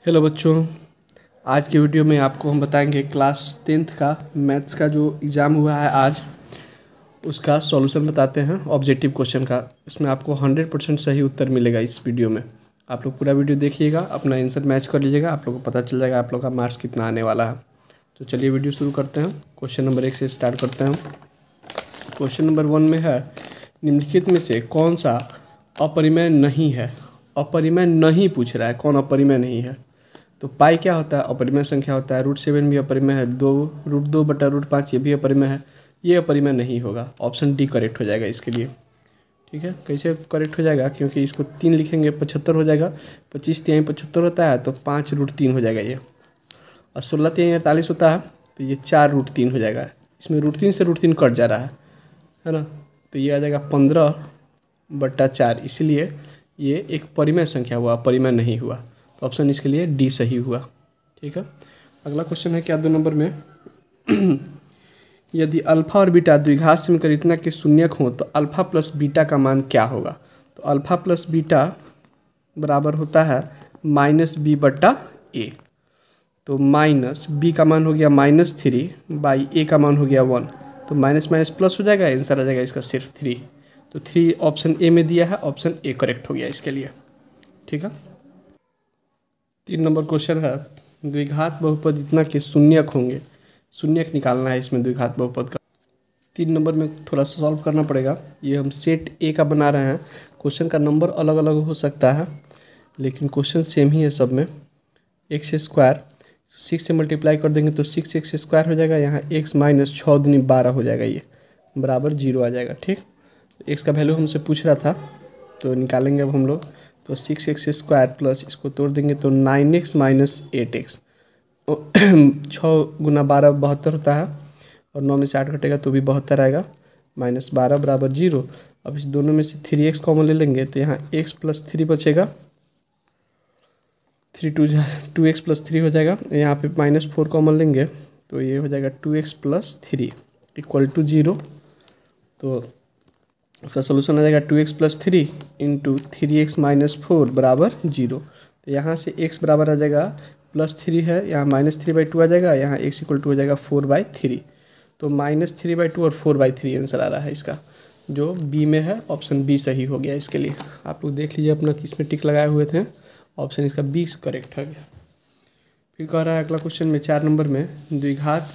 Hello बच्चों, आज के वीडियो में आपको हम बताएंगे क्लास 10th का मैथ्स का जो एग्ज़ाम हुआ है आज उसका सॉल्यूशन बताते हैं ऑब्जेक्टिव क्वेश्चन का। इसमें आपको 100% सही उत्तर मिलेगा। इस वीडियो में आप लोग पूरा वीडियो देखिएगा, अपना आंसर मैच कर लीजिएगा, आप लोग को पता चल जाएगा आप लोग का मार्क्स कितना आने वाला है। तो चलिए वीडियो शुरू करते हैं। क्वेश्चन नंबर 1 से स्टार्ट करते हैं। क्वेश्चन नंबर 1 में है, निम्नलिखित में से कौन सा अपरिमेय नहीं है। अपरिमेय नहीं पूछ रहा है, कौन अपरिमेय नहीं है। तो पाई क्या होता है? अपरिमेय संख्या होता है। √7 भी अपरिमेय है। √2/√5 ये भी अपरिमेय है। ये अपरिमेय नहीं होगा। ऑप्शन डी करेक्ट हो जाएगा इसके लिए। ठीक है, कैसे करेक्ट हो जाएगा? क्योंकि इसको 3 लिखेंगे 75 हो जाएगा। 25 तिहाई 75 होता है तो 5√3 हो जाएगा ये। और 16 तिहाई 48 होता है तो ये 4√3 हो जाएगा। इसमें √3 से √3 कट जा रहा है ना। तो ये आ जाएगा 15/4। इसीलिए ये एक परिमेय संख्या हुआ, परिमेय नहीं हुआ। तो ऑप्शन इसके लिए डी सही हुआ। ठीक है, अगला क्वेश्चन है क्या 2 नंबर में यदि अल्फा और बीटा द्विघात समीकरण इतना के शून्यक हो तो अल्फा प्लस बीटा का मान क्या होगा। तो अल्फा प्लस बीटा बराबर होता है -b/a। तो माइनस बी का मान हो गया -3/a का मान हो गया 1। तो माइनस माइनस प्लस हो जाएगा, आंसर आ जाएगा इसका सिर्फ 3। तो 3 ऑप्शन ए में दिया है, ऑप्शन ए करेक्ट हो गया इसके लिए। ठीक है, 3 नंबर क्वेश्चन है, द्विघात बहुपद इतना के शून्यक होंगे। शून्यक निकालना है इसमें द्विघात बहुपद का। 3 नंबर में थोड़ा सॉल्व करना पड़ेगा। ये हम सेट ए का बना रहे हैं। क्वेश्चन का नंबर अलग अलग हो सकता है लेकिन क्वेश्चन सेम ही है सब में। x² 6 से मल्टीप्लाई कर देंगे तो 6x² हो जाएगा। यहाँ x माइनस 6 दूनी 12 हो जाएगा, ये बराबर 0 आ जाएगा। ठीक, x का वैल्यू हमसे पूछ रहा था तो निकालेंगे अब हम लोग। तो 6x² प्लस इसको तोड़ देंगे तो 9x माइनस 8x। 6 गुना 12 72 होता है और 9 में से 8 घटेगा तो भी 72 आएगा। -12 बराबर 0। अब इस दोनों में से 3x कॉमन ले लेंगे तो यहाँ x + 3 बचेगा। 2x + 3 हो जाएगा। यहाँ पे -4 कॉमन लेंगे तो ये हो जाएगा 2x + 3 = 0। तो इसका सोल्यूशन आ जाएगा 2x + 3 × 3x - 4 बराबर 0। तो यहाँ से x बराबर आ जाएगा +3 है, यहाँ -3/2 आ जाएगा। यहाँ x = हो जाएगा 4/3। तो -3/2 और 4/3 आंसर आ रहा है इसका, जो बी में है। ऑप्शन बी सही हो गया इसके लिए। आप लोग देख लीजिए अपना किस में टिक लगाए हुए थे। ऑप्शन इसका बी करेक्ट हो गया। फिर कह रहा है अगला क्वेश्चन में 4 नंबर में, द्विघात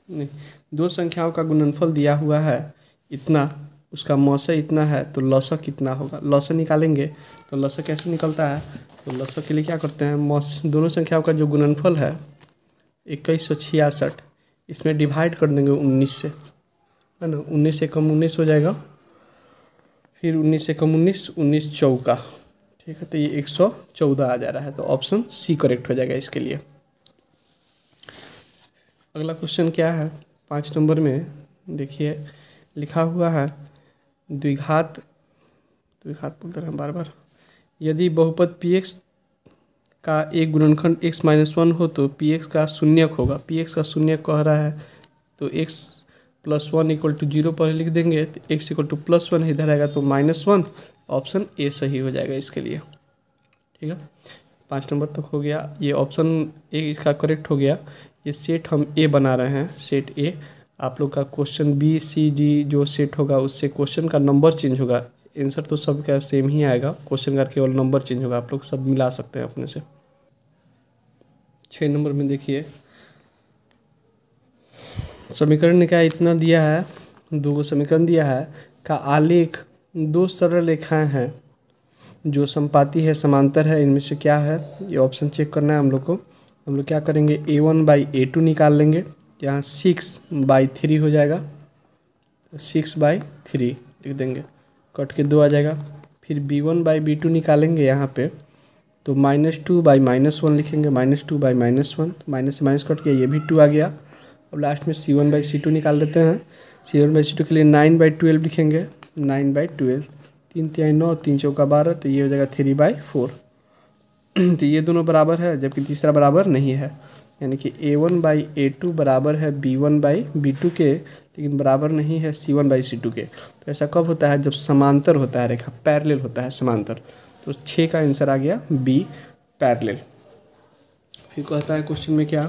नहीं, 2 संख्याओं का गुणनफल दिया हुआ है इतना, उसका मौसा इतना है तो लौसा कितना होगा। लौसा निकालेंगे तो लौसा कैसे निकलता है? तो लौसा के लिए क्या करते हैं, दोनों संख्याओं का जो गुणनफल है 2166, इसमें डिवाइड कर देंगे 19 से, है ना। 19 से कम 19 हो जाएगा, फिर 19 से कम 19, 19 चौका। ठीक है, तो ये 114 आ जा रहा है। तो ऑप्शन सी करेक्ट हो जाएगा इसके लिए। अगला क्वेश्चन क्या है 5 नंबर में, देखिए लिखा हुआ है द्विघात बोलते हैं बार बार। यदि बहुपद px का एक गुणनखंड x - 1 हो तो px का शून्यक होगा। px का शून्यक कह रहा है तो x + 1 = 0 पर लिख देंगे। तो x = +1 इधर आएगा तो -1। ऑप्शन ए सही हो जाएगा इसके लिए। ठीक है, 5 नंबर तक हो गया। ये ऑप्शन ए इसका करेक्ट हो गया। ये सेट हम ए बना रहे हैं, सेट ए। आप लोग का क्वेश्चन बी सी डी जो सेट होगा उससे क्वेश्चन का नंबर चेंज होगा। आंसर तो सब का सेम ही आएगा, क्वेश्चन का केवल नंबर चेंज होगा। आप लोग सब मिला सकते हैं अपने से। 6 नंबर में देखिए, समीकरण क्या इतना दिया है, 2 समीकरण दिया है का आलेख 2 सरल रेखाएं हैं जो समपाती है, समांतर है। इनमें से क्या है, ये ऑप्शन चेक करना है हम लोग को। हम लोग क्या करेंगे, a1/a2 निकाल लेंगे। यहाँ 6/3 हो जाएगा, 6/3 लिख देंगे, कट के 2 आ जाएगा। फिर b1/b2 निकालेंगे यहाँ पे तो -2/-1 लिखेंगे, -2/-1, माइनस से माइनस कट के ये भी 2 आ गया। अब लास्ट में c1/c2 निकाल लेते हैं। c1/c2 के लिए 9/12 लिखेंगे, 9/12, 3 तिहाई 9, 3 चौका 12, तो ये हो जाएगा 3/4। तो ये दोनों बराबर है जबकि तीसरा बराबर नहीं है, यानी कि a1/a2 बराबर है b1/b2 के, लेकिन बराबर नहीं है c1/c2 के। तो ऐसा कब होता है, जब समांतर होता है, रेखा पैरेलल होता है समांतर। तो 6 का आंसर आ गया बी पैरेलल। फिर कहता है क्वेश्चन में क्या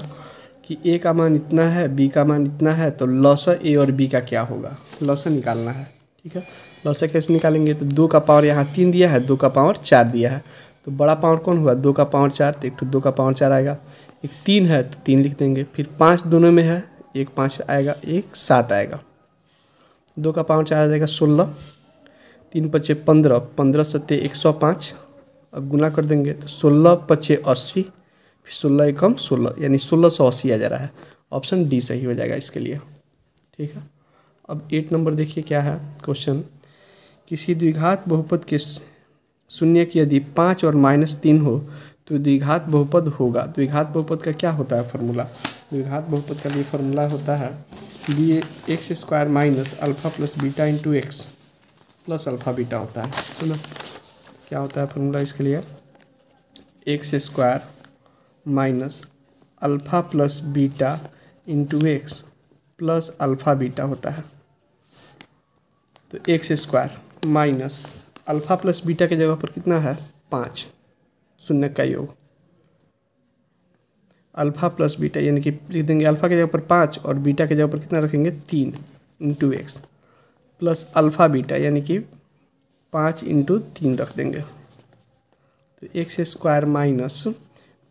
कि ए का मान इतना है, बी का मान इतना है, तो लॉसा ए और बी का क्या होगा, लॉसा निकालना है। ठीक है, लॉसा कैसे निकालेंगे, तो 2 का पावर यहाँ 3 दिया है, 2 का पावर 4 दिया है, तो बड़ा पावर कौन हुआ, 2 का पावर 4, तो एक तो 2 का पावर 4 आएगा, एक 3 है तो 3 लिख देंगे, फिर 5 दोनों में है, एक 5 आएगा, एक 7 आएगा, 2 का पावर 4 आ जाएगा 16, 3 पचे 15, 15 सत्ते 105, अब गुना कर देंगे तो 16 पचे 80, फिर 16 एकम 16, यानी 1680 आ जा रहा है। ऑप्शन डी सही हो जाएगा इसके लिए। ठीक है, अब 8 नंबर देखिए क्या है क्वेश्चन, किसी द्विघात बहुपद के शून्य की यदि 5 और -3 हो तो द्विघात बहुपद होगा। द्विघात बहुपद का क्या होता है फॉर्मूला, द्विघात बहुपद का लिए फॉर्मूला होता है B x square minus alpha plus beta into x plus alpha beta होता है ना। क्या होता है फॉर्मूला इसके लिए, x square minus alpha plus beta into x plus alpha beta होता है। तो x square minus alpha plus beta के जगह पर कितना है 5, शून्य का योग, अल्फा प्लस बीटा यानी कि लिख देंगे अल्फा की जगह पर 5 और बीटा की जगह पर कितना रखेंगे 3 into x plus alpha beta यानी कि 5 इंटू 3 रख देंगे। तो एक्स स्क्वायर माइनस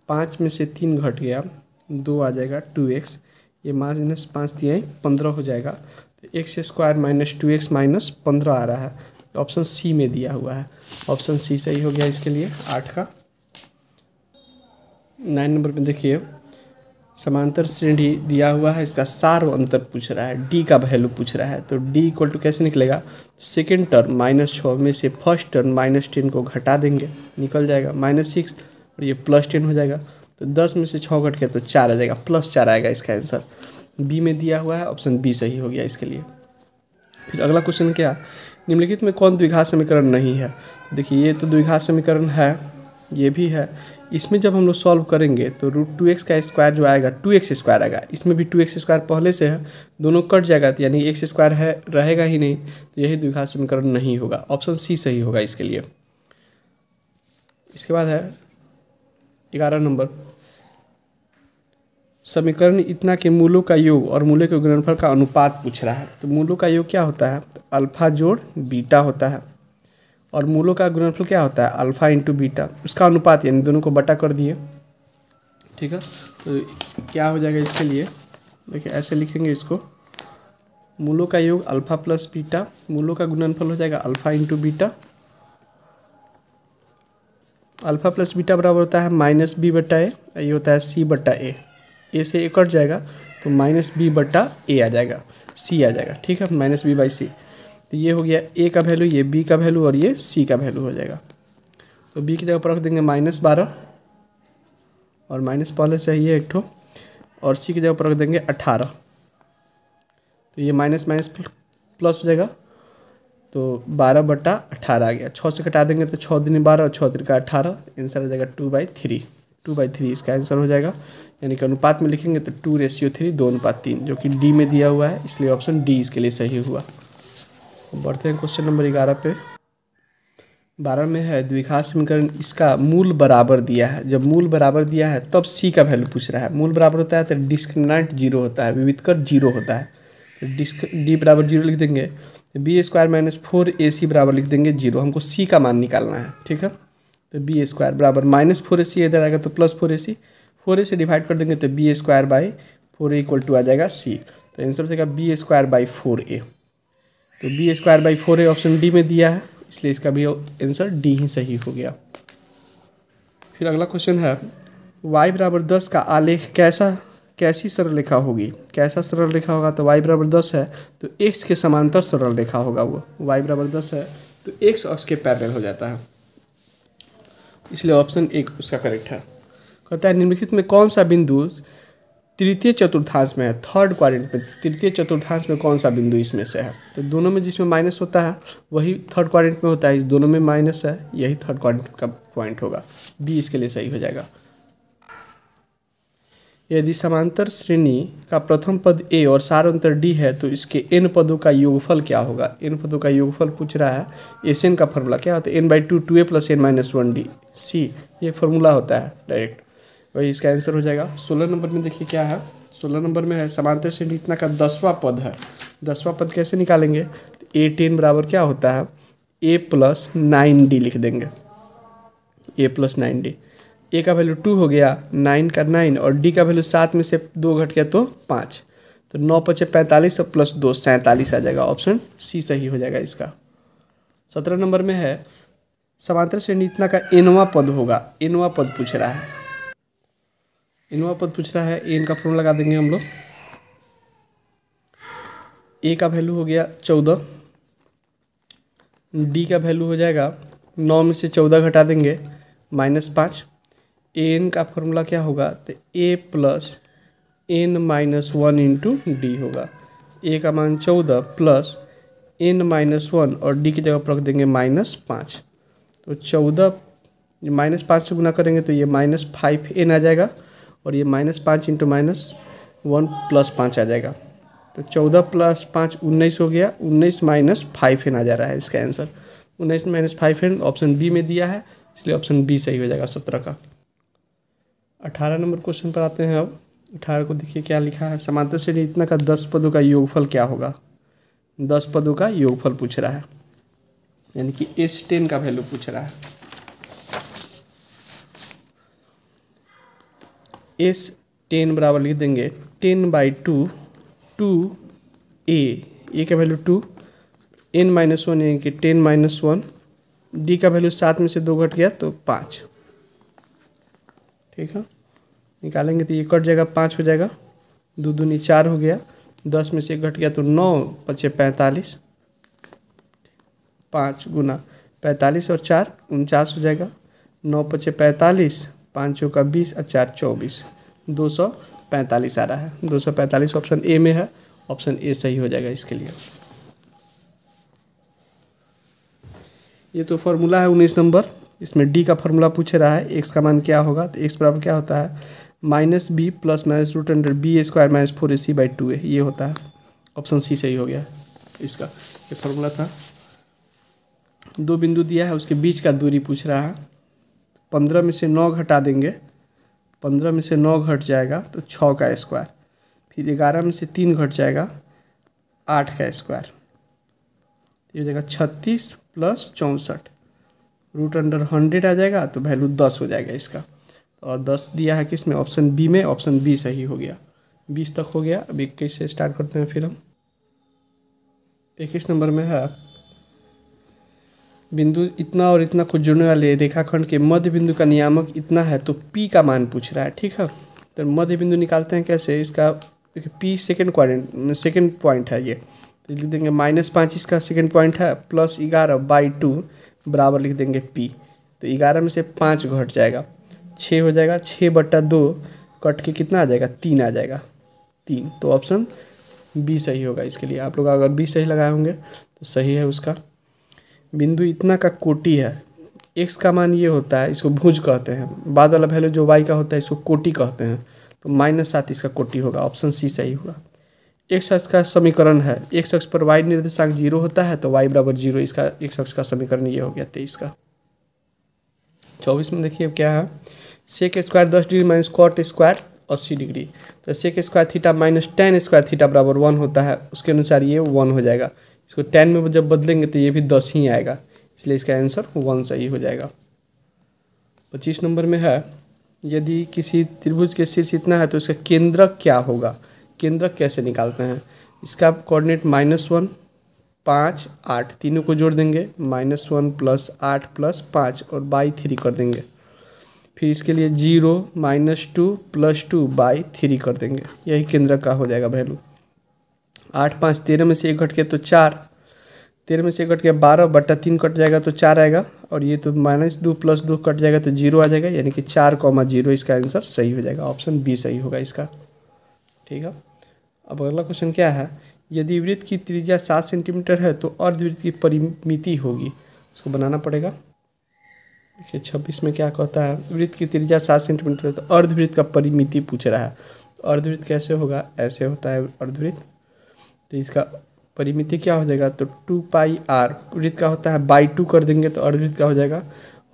5 में से 3 घट गया, 2 आ जाएगा 2x, ये माइनस 5 दिए 15 हो जाएगा। तो x square minus 2x minus 15 आ रहा है, ऑप्शन सी में दिया हुआ है, ऑप्शन सी सही हो गया इसके लिए 8 का। 9 नंबर में देखिए समांतर श्रेणी दिया हुआ है, इसका सार अंतर पूछ रहा है, डी का वैल्यू पूछ रहा है। तो डी इक्वल टू कैसे निकलेगा, तो सेकेंड टर्म -6 में से फर्स्ट टर्म -10 को घटा देंगे, निकल जाएगा -6 और ये +10 हो जाएगा। तो 10 में से 6 घट के तो 4 आ जाएगा, +4 आएगा इसका आंसर, बी में दिया हुआ है, ऑप्शन बी सही हो गया इसके लिए। फिर अगला क्वेश्चन क्या, निम्नलिखित में कौन द्विघात समीकरण नहीं है। तो देखिए ये तो द्विघात समीकरण है, ये भी है, इसमें जब हम लोग सॉल्व करेंगे तो √2x का स्क्वायर जो आएगा 2x स्क्वायर आएगा, इसमें भी 2x स्क्वायर पहले से है, दोनों कट जाएगा तो यानी x स्क्वायर है रहेगा ही नहीं, तो यही द्विघात समीकरण नहीं होगा, ऑप्शन सी सही होगा इसके लिए। इसके बाद है 11 नंबर, समीकरण इतना के मूलों का योग और मूलों के गुणनफल का अनुपात पूछ रहा है। तो मूलों का योग क्या होता है, तो अल्फा जोड़ बीटा होता है, और मूलों का गुणनफल क्या होता है अल्फा इंटू बीटा, उसका अनुपात यानी दोनों को बटा कर दिए। ठीक है, तो क्या हो जाएगा इसके लिए, देखिए ऐसे लिखेंगे इसको, मूलों का योग अल्फा प्लस बीटा, मूलों का गुणनफल हो जाएगा alpha into beta, alpha plus beta बराबर होता है -b/a, ये होता है c/a, ए से ए कट जाएगा तो -b/a आ जाएगा, c आ जाएगा। ठीक है, -b/c, तो ये हो गया a का वैल्यू, ये b का वैल्यू और ये c का वैल्यू हो जाएगा। तो b की जगह पर रख देंगे -12 और माइनस पहले से ही है एक ठो, और c की जगह पर रख देंगे 18, तो ये माइनस माइनस प्लस हो जाएगा, तो 12/18 आ गया। 6 से कटा देंगे तो 6 दूनी 12 और 6 तिरका 18, आंसर आ जाएगा 2/3, 2/3 इसका आंसर हो जाएगा। यानी कि अनुपात में लिखेंगे तो 2:3 2:3, जो कि डी में दिया हुआ है, इसलिए ऑप्शन डी इसके लिए सही हुआ। बढ़ते हैं क्वेश्चन नंबर 11 पे। 12 में है द्विघात समीकरण, इसका मूल बराबर दिया है, जब मूल बराबर दिया है तब सी का वैल्यू पूछ रहा है। मूल बराबर होता है तो डिस्क्रिमिनेंट 0 होता है, विविधकर 0 होता है, तो डी बराबर 0 लिख देंगे, बी स्क्वायर माइनस 4ac बराबर लिख देंगे 0, हमको सी का मान निकालना है। ठीक है, तो बी स्क्वायर बराबर -4ac इधर आएगा तो +4ac, 4a से डिवाइड कर देंगे तो B square by 4a equal to आ जाएगा सी, तो आंसर हो जाएगा बी स्क्वायर बाई 4a। तो B square by 4a option D में दिया है, इसलिए इसका भी आंसर डी ही सही हो गया। फिर अगला क्वेश्चन है y बराबर 10 का आलेख कैसी सरल रेखा होगी, कैसा सरल रेखा होगा, तो y बराबर 10 है तो x के समांतर सरल रेखा होगा, वो y बराबर 10 है तो x अक्ष के पैरेलल हो जाता है, इसलिए ऑप्शन 1 उसका करेक्ट है। कहता है निम्नलिखित में कौन सा बिंदु तृतीय चतुर्थांश में है, थर्ड क्वाड्रेंट में तृतीय चतुर्थांश में कौन सा बिंदु इसमें से है, तो दोनों में जिसमें माइनस होता है वही थर्ड क्वाड्रेंट में होता है, इस दोनों में माइनस है, यही थर्ड क्वाड्रेंट का पॉइंट होगा, बी इसके लिए सही हो जाएगा। यदि समांतर श्रेणी का प्रथम पद a और सार अंतर d है तो इसके n पदों का योगफल क्या होगा, n पदों का योगफल पूछ रहा है। एसएन का फॉर्मूला क्या होता है, n/2 2a + n - 1d, c ये फॉर्मूला होता है डायरेक्ट, वही इसका आंसर हो जाएगा। 16 नंबर में देखिए क्या है, 16 नंबर में है समांतर श्रेणी इतना का 10वां पद है। 10वां पद कैसे निकालेंगे, तो A10 बराबर क्या होता है, A+9D लिख देंगे, A+9D। ए का वैल्यू 2 हो गया, 9 का 9 और डी का वैल्यू 7 में से 2 घट गया तो 5, तो 9 × 5 = 45 और +2 47 आ जाएगा। ऑप्शन सी सही हो जाएगा इसका। 17 नंबर में है समांतर श्रेणी इतना का nवां पद होगा, nवां पद पूछ रहा है, nवां पद पूछ रहा है। n का फॉर्मूला लगा देंगे हम लोग। ए का वैल्यू हो गया 14, डी का वैल्यू हो जाएगा 9 में से 14 घटा देंगे -5। एन का फॉर्मूला क्या होगा, तो A+n-1 इंटू डी होगा। ए का मान 14 प्लस n-1 और डी की जगह पर रख देंगे -5, तो 14 -5 से गुना करेंगे तो ये -5n आ जाएगा और ये -5 इंटू -1 +5 आ जाएगा, तो 14 + 5 19 हो गया, 19 - 5n आ जा रहा है इसका आंसर। 19 - 5n ऑप्शन बी में दिया है, इसलिए ऑप्शन बी सही हो जाएगा 17 का। 18 नंबर क्वेश्चन पर आते हैं। अब 18 को देखिए क्या लिखा है, समांतर श्रेणी इतना का 10 पदों का योगफल क्या होगा। 10 पदों का योगफल पूछ रहा है, यानी कि S10 का वैल्यू पूछ रहा है। S10 बराबर लिख देंगे 10/2 2a, ए का वैल्यू 2, n-1 यानी कि 10 - 1, डी का वैल्यू 7 में से 2 घट गया तो 5। ठीक है, निकालेंगे तो ये कट जाएगा, 5 हो जाएगा, 2 दूनी 4 हो गया, 10 में से 1 घट गया तो 9 × 5 = 45, 5 × 45 और 4 49 हो जाएगा, 9 × 5 = 45, 5 × 4 = 20 और 4 = 24, 245 आ रहा है। 245 ऑप्शन ए में है, ऑप्शन ए सही हो जाएगा इसके लिए। ये तो फॉर्मूला है 19 नंबर, इसमें डी का फॉर्मूला पूछ रहा है, एक्स का मान क्या होगा, तो एक्स बराबर क्या होता है, -b + -√b² - 4ac/2a, ये होता है। ऑप्शन सी सही हो गया इसका। ये फॉर्मूला था। 2 बिंदु दिया है, उसके बीच का दूरी पूछ रहा है। 15 में से 9 घटा देंगे, 15 में से 9 घट जाएगा तो 6 का स्क्वायर, फिर 11 में से 3 घट जाएगा 8 का स्क्वायर, ये हो जाएगा 36 + 64, √100 आ जाएगा, तो वैल्यू 10 हो जाएगा इसका। और 10 दिया है किसमें, ऑप्शन बी में, ऑप्शन बी सही हो गया। 20 तक हो गया। अब 21 से स्टार्ट करते हैं फिर हम। 21 नंबर में है बिंदु इतना और इतना को जोड़ने वाले रेखाखंड के मध्य बिंदु का नियामक इतना है, तो पी का मान पूछ रहा है। ठीक है, तो मध्य बिंदु निकालते हैं कैसे, इसका पी सेकेंड पॉइंट है, ये तो लिख देंगे -5 इसका सेकेंड पॉइंट है, +11/2 बराबर लिख देंगे पी, तो 11 में से 5 घट जाएगा, 6 हो जाएगा, 6/2 कट के कितना आ जाएगा, 3 आ जाएगा, 3, तो ऑप्शन बी सही होगा इसके लिए। आप लोग अगर बी सही लगाए होंगे तो सही है उसका। बिंदु इतना का कोटि है, एक्स का मान ये होता है, इसको भुज कहते हैं, बाद वाला वैल्यू जो वाई का होता है इसको कोटि कहते हैं, तो -7 इसका कोटि होगा, ऑप्शन सी सही होगा। एक्स अक्ष का समीकरण है, एक्स अक्ष पर वाई निर्देशांक 0 होता है, तो वाई बराबर 0, इसका एक्स अक्ष का समीकरण ये हो गया 23 का। 24 में देखिए अब क्या है, sec square 10 degree - cot square 80 degree, तो sec square theta - tan square theta बराबर 1 होता है, उसके अनुसार ये 1 हो जाएगा। इसको tan में जब बदलेंगे तो ये भी 10 ही आएगा, इसलिए इसका आंसर 1 सही हो जाएगा। 25 नंबर में है, यदि किसी त्रिभुज के शीर्ष इतना है तो इसका केंद्रक क्या होगा। केंद्रक कैसे निकालते हैं, इसका कोऑर्डिनेट -1 5 8 तीनों को जोड़ देंगे, -1 + 8 + 5 और बाई 3 कर देंगे, फिर इसके लिए 0 -2 + 2/3 कर देंगे, यही केंद्रक का हो जाएगा वैल्यू। 8 5 13 में से 1 घट के तो 4, 13 में से 1 घट के 12/3 कट जाएगा तो 4 आएगा, और ये तो -2 + 2 कट जाएगा तो 0 आ जाएगा, यानी कि 4,0 इसका आंसर सही हो जाएगा, ऑप्शन बी सही होगा इसका। ठीक है, अब अगला क्वेश्चन क्या है, यदि वृत्त की त्रिज्या 7 सेंटीमीटर है तो अर्धवृत्त की परिमिति होगी, उसको बनाना पड़ेगा। देखिए 26 में क्या कहता है, वृत्त की त्रिज्या 7 सेंटीमीटर है तो अर्धवृत्त का परिमिति पूछ रहा है। अर्धवृत्त कैसे होगा, ऐसे होता है अर्धवृत्त, तो इसका परिमिति क्या हो जाएगा, तो 2πr, वृत्त का होता है /2 कर देंगे तो अर्धवृत्त का हो जाएगा,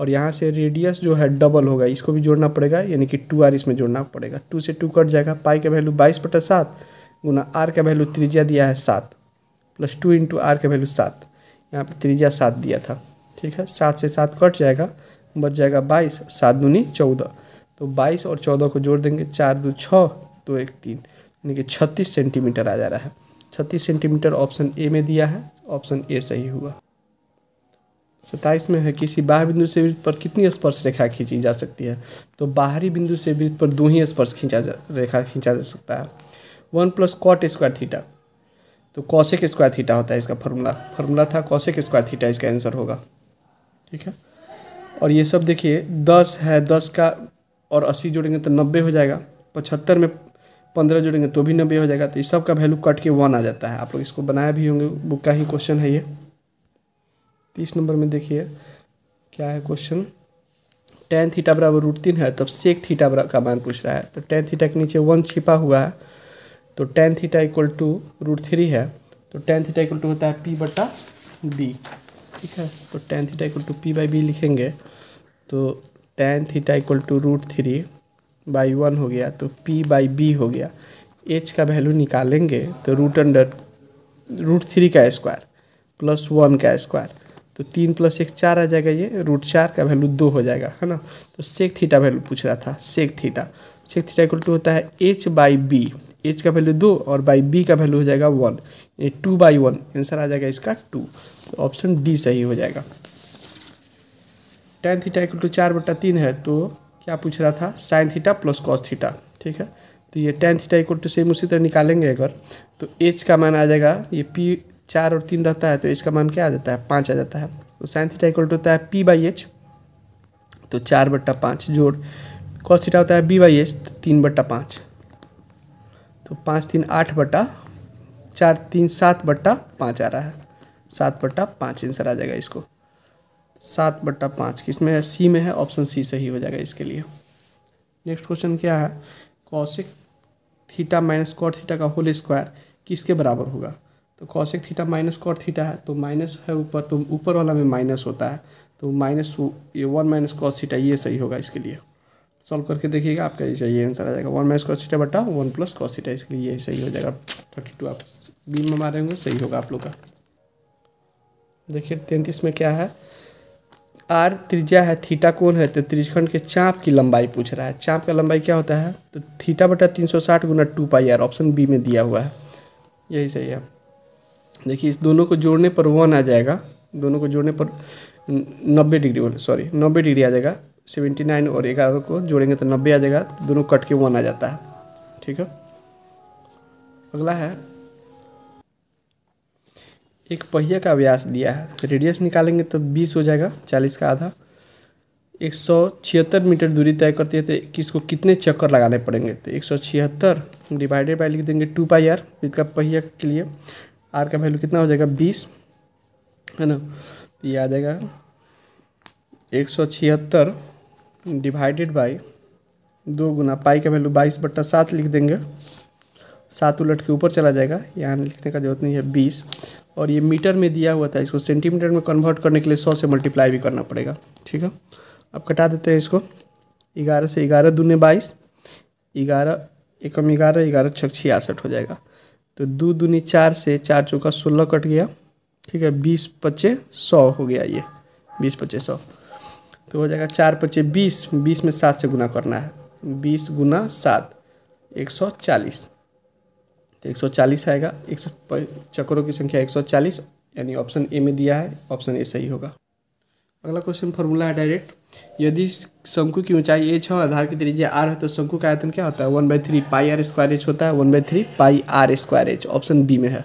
और यहाँ से रेडियस जो है डबल होगा, इसको भी जोड़ना पड़ेगा, यानी कि 2r इसमें जोड़ना पड़ेगा। 2 से 2 कट जाएगा, पाई का वैल्यू 22/7 गुना r का वैल्यू त्रिज्या दिया है 7 प्लस 2 इंटू r का वैल्यू 7, यहाँ पे त्रिज्या 7 दिया था। ठीक है, 7 से 7 कट जाएगा, बच जाएगा 22, 7 दूनी 14, तो 22 और 14 को जोड़ देंगे, 4 2 6 2 1 3, यानी कि 36 सेंटीमीटर आ जा रहा है। 36 सेंटीमीटर ऑप्शन ए में दिया है, ऑप्शन ए सही हुआ। 27 में है, किसी बाह्य बिंदु से वृत्त पर कितनी स्पर्श रेखा खींची जा सकती है? तो बाहरी बिंदु से वृत्त पर 2 ही स्पर्श रेखा खींचा जा सकता है। 1 प्लस कॉट स्क्वायर थीटा, तो कॉसेक स्क्वायर थीटा होता है इसका फॉर्मूला था कॉसेक स्क्वायर थीटा, इसका आंसर होगा। ठीक है, और ये सब देखिए 10 है, 10 का और 80 जोड़ेंगे तो 90 हो जाएगा, 75 में 15 जोड़ेंगे तो भी 90 हो जाएगा, तो इस सब का वैल्यू कट के 1 आ जाता है। आप लोग इसको बनाया भी होंगे, बुक का ही क्वेश्चन है ये। 30 नंबर में देखिए क्या है क्वेश्चन, tan थीटा बराबर √3 है, तब सेक थीटा का मान पूछ रहा है। तो tan थीटा के नीचे 1 छिपा हुआ है, तो tan थीटा इक्वल टू √3 है, तो tan थीटा इक्वल टू होता है p/b। ठीक है, तो tan theta equal to p/b लिखेंगे, तो tan थीटा इक्वल टू √3/1 हो गया, तो p/b हो गया। h का वैल्यू निकालेंगे तो √3 का स्क्वायर प्लस 1 का स्क्वायर, तो 3 + 1 4 आ जाएगा, ये √4 का वैल्यू 2 हो जाएगा, है ना। तो सेक थीटा वैल्यू पूछ रहा था, सेक थीटा इक्वल टू होता है h/b, h का वैल्यू 2 और बाई b का वैल्यू हो जाएगा 1, ये 2/1, आंसर आ जाएगा इसका 2, तो ऑप्शन डी सही हो जाएगा। tan थीटा इक्वल टू 4/3 है, तो क्या पूछ रहा था, sine theta plus cos theta. ठीक है, तो ये tan theta equal to same उसी तरह निकालेंगे अगर, तो h का मान आ जाएगा, ये p 4 और 3 रहता है, तो h का मान क्या आ जाता है, 5 आ जाता है। तो साइन थीटा इक्वल टू होता है p/h, तो 4/5 जोड़ कॉस थीटा होता है b/h, तो 3/5, तो 5 3 8/4 3 7/5 आ रहा है, 7/5 आंसर आ जाएगा इसको। 7/5 किस में है, सी में है, ऑप्शन सी सही हो जाएगा इसके लिए। नेक्स्ट क्वेश्चन क्या है, cosec theta minus cot theta का होल स्क्वायर किसके बराबर होगा? तो cosec theta minus cot theta है, तो माइनस है ऊपर, तो ऊपर वाला में माइनस होता है, तो माइनस ये 1 माइनस कॉस थीटा, ये सही होगा इसके लिए। सॉल्व करके देखिएगा, आपका ये आंसर आ जाएगा 1 माइनस कॉस थीटा बटा 1 प्लस कॉस थीटा, इसके लिए ये सही हो जाएगा। 32 आप बी में मारे होंगे, सही होगा आप लोग का। देखिए 33 में क्या है, आर त्रिज्या है, थीटा कोण है, तो त्रिज्यखंड के चाप की लंबाई पूछ रहा है। चाप का लंबाई क्या होता है, तो θ/360 गुना 2πr, ऑप्शन बी में दिया हुआ है, यही सही है। देखिए इस दोनों को जोड़ने पर 1 आ जाएगा, दोनों को जोड़ने पर 90 डिग्री आ जाएगा, 79 और 11 को जोड़ेंगे तो 90 आ जाएगा, दोनों कट के 1 आ जाता है। ठीक है, अगला है, एक पहिया का व्यास दिया है, रेडियस निकालेंगे तो 20 हो जाएगा, 40 का आधा, 176 मीटर दूरी तय करती है, तो किसको कितने चक्कर लगाने पड़ेंगे? तो 176 डिवाइडेड बाय लिख देंगे 2πr वृत्त का पहिया के लिए, आर का वैल्यू कितना हो जाएगा 20, है ना। तो ये आ जाएगा 176 डिवाइडेड बाय 2 गुना पाई का वैल्यू 22/7 लिख देंगे, 7 उलट के ऊपर चला जाएगा, यहाँ लिखने का जरूरत नहीं है, 20, और ये मीटर में दिया हुआ था, इसको सेंटीमीटर में कन्वर्ट करने के लिए 100 से मल्टीप्लाई भी करना पड़ेगा। ठीक है, अब कटा देते हैं इसको, 11 से 11 दूने 22, 11 एकम 11, 11 छक 66 हो जाएगा, तो 2 दूनी 4 से 4 चौका 16 कट गया। ठीक है, 20 पच्चे 100 हो गया, ये 20 पच्चे 100, तो हो जाएगा 4 पच्चे 20, 20 में 7 से गुना करना है, 20 गुना 7 140, तो 140 आएगा, चक्करों की संख्या 140, यानी ऑप्शन ए में दिया है, ऑप्शन ए सही होगा। अगला क्वेश्चन फॉर्मूला है डायरेक्ट, यदि शंकु की ऊंचाई h है और आधार की त्रिज्या r है, तो शंकु का आयतन क्या होता है, 1/3 πr² होता है, 1/3 πr², ऑप्शन बी में है।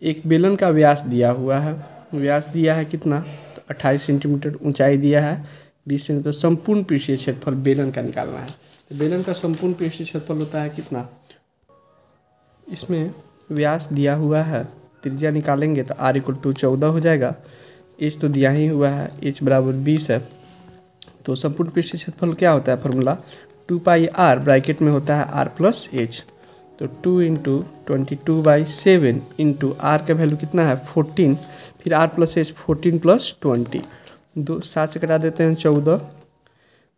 एक बेलन का व्यास दिया हुआ है, व्यास दिया है कितना, तो 28 सेंटीमीटर, ऊंचाई दिया है 20 सेंटीमीटर, तो संपूर्ण पृष्ठीय क्षेत्रफल बेलन का निकालना है। तो बेलन का संपूर्ण पृष्ठीय क्षेत्रफल होता है कितना, इसमें व्यास दिया हुआ है, त्रिज्या निकालेंगे तो r = 14 हो जाएगा, h तो दिया ही हुआ है, h बराबर 20 है, तो संपूर्ण पृष्ठीय क्षेत्रफल क्या होता है, फॉर्मूला 2πr ब्रैकेट में होता है r + h, तो 2 × 22/7 इंटू r का वैल्यू कितना है 14, फिर r + h 14 + 20, दो 7 से कटा देते हैं 14,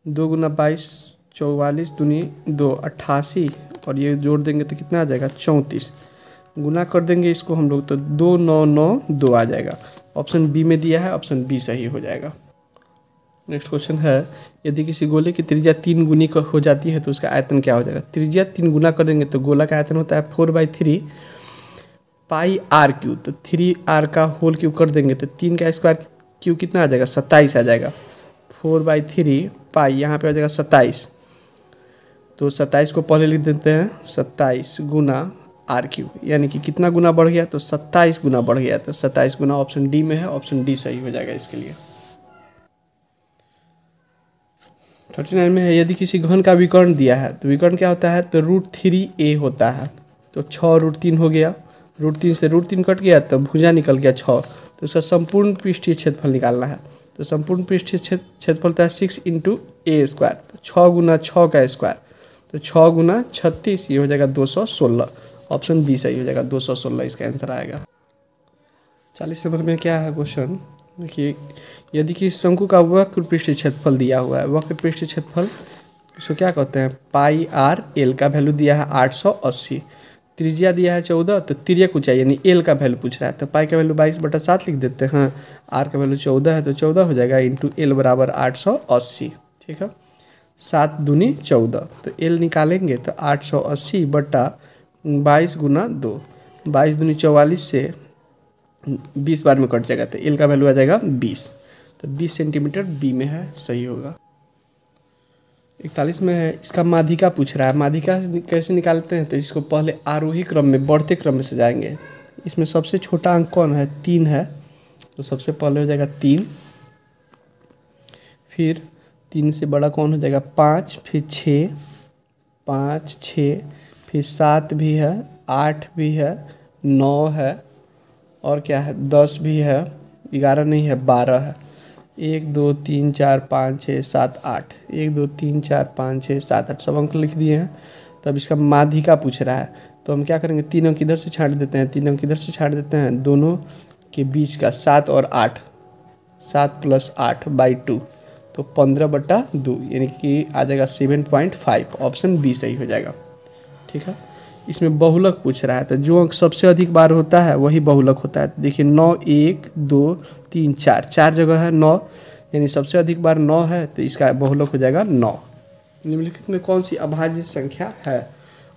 2 गुना 22 44 दूनी 2 88 और ये जोड़ देंगे तो कितना आ जाएगा 34। गुना कर देंगे इसको हम लोग तो 2992 आ जाएगा। ऑप्शन बी में दिया है, ऑप्शन बी सही हो जाएगा। नेक्स्ट क्वेश्चन है, यदि किसी गोले की त्रिज्या 3 गुनी हो जाती है तो उसका आयतन क्या हो जाएगा। त्रिज्या 3 गुना कर देंगे तो गोला का आयतन होता है 4/3 पाई आर क्यू। तो 3r का होल क्यू कर देंगे तो 3 का स्क्वायर क्यू कितना आ जाएगा 27 आ जाएगा। 4/3 पाई यहाँ पे आ जाएगा 27, तो 27 को पहले लिख देते हैं 27 गुना आर क्यू, यानी कि कितना गुना बढ़ गया तो 27 गुना बढ़ गया। तो 27 गुना ऑप्शन डी में है, ऑप्शन डी सही हो जाएगा इसके लिए। 39 में है, यदि किसी घन का विकर्ण दिया है तो विकर्ण क्या होता है तो √3a होता है। तो 6√3 हो गया, √3 से √3 कट गया तो भुजा निकल गया 6, तो उसका संपूर्ण पृष्ठीय क्षेत्रफल निकालना है। तो संपूर्ण पृष्ठीय क्षेत्रफल होता है 6 × a², तो 6 गुना 6 का स्क्वायर, तो 6 गुना 36 ये हो जाएगा 216। ऑप्शन बी सही हो जाएगा, 216 इसका आंसर आएगा। 40 नंबर में क्या है क्वेश्चन, देखिए यदि किसी शंकु का वक्र पृष्ठीय क्षेत्रफल दिया हुआ है, वक्र पृष्ठीय क्षेत्रफल इसको क्या कहते हैं पाई आर, एल का वैल्यू दिया है 880, त्रिज्या दिया है 14, तो तिर्यक ऊंचाई यानी एल का वैल्यू पूछ रहा है तो पाई का वैल्यू 22/7 लिख देते हैं, आर का वैल्यू 14 है तो 14 हो जाएगा इंटू एल बराबर 880। ठीक है, 7 दूनी 14, तो एल निकालेंगे तो 880/22 गुना 2, 22 दूनी 44 से 20 बार में कट जाएगा तो एल का वैल्यू आ जाएगा 20, तो 20 सेंटीमीटर बी में है, सही होगा। 41 में है, इसका माध्यिका पूछ रहा है। माध्यिका कैसे निकालते हैं तो इसको पहले आरोही क्रम में बढ़ते क्रम में सजाएंगे। इसमें सबसे छोटा अंक कौन है 3 है, तो सबसे पहले हो जाएगा 3, फिर 3 से बड़ा कौन हो जाएगा 5, फिर 6, 5 6, फिर 7 भी है, 8 भी है, 9 है और क्या है 10 भी है, 11 नहीं है 12 है, 1 2 3 4 5 6 7 8, 1 2 3 4 5 6 7 8 सब अंक लिख दिए हैं। तो अब इसका माध्यिका पूछ रहा है तो हम क्या करेंगे 3 अंक इधर से छांट देते हैं, 3 अंक इधर से छांट देते हैं, दोनों के बीच का 7 और 8, 7 + 8/2 तो 15/2 यानी कि आ जाएगा 7.5। ऑप्शन बी सही हो जाएगा। ठीक है, इसमें बहुलक पूछ रहा है तो जो अंक सबसे अधिक बार होता है वही बहुलक होता है। देखिए 9 1 2 3 4, 4 जगह है 9, यानी सबसे अधिक बार 9 है तो इसका बहुलक हो जाएगा 9। निम्नलिखित में कौन सी अभाज्य संख्या है।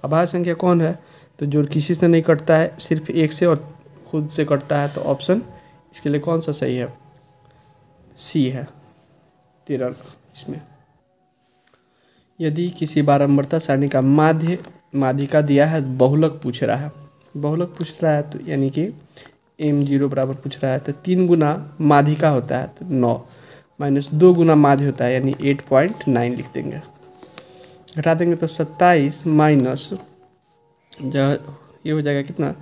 अभाज्य संख्या कौन है तो जो किसी से नहीं कटता है, सिर्फ एक से और खुद से कटता है, तो ऑप्शन इसके लिए कौन सा सही है सी है 13। इसमें यदि किसी बारंबारता सारणी का माध्यिका दिया है, बहुलक पूछ रहा है, बहुलक पूछ रहा है तो यानी कि m0 बराबर पूछ रहा है तो 3 गुना माध्यिका होता है तो 9 माइनस 2 गुना माध्य होता है यानी 8.9 लिख देंगे। घटा देंगे तो 27 माइनस ये हो जाएगा कितना,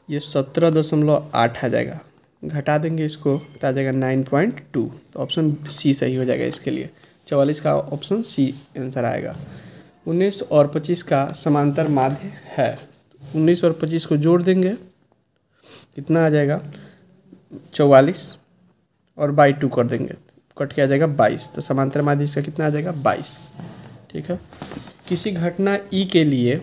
ये 17.8 आ जाएगा। घटा देंगे इसको तो आ जाएगा 9.2, तो ऑप्शन सी सही हो जाएगा इसके लिए। 44 का ऑप्शन सी आंसर आएगा। 19 और 25 का समांतर माध्य है, 19 और 25 को जोड़ देंगे कितना आ जाएगा 44 और 2 कर देंगे कट के आ जाएगा 22, तो समांतर माध्य इसका कितना आ जाएगा 22। ठीक है, किसी घटना ई के लिए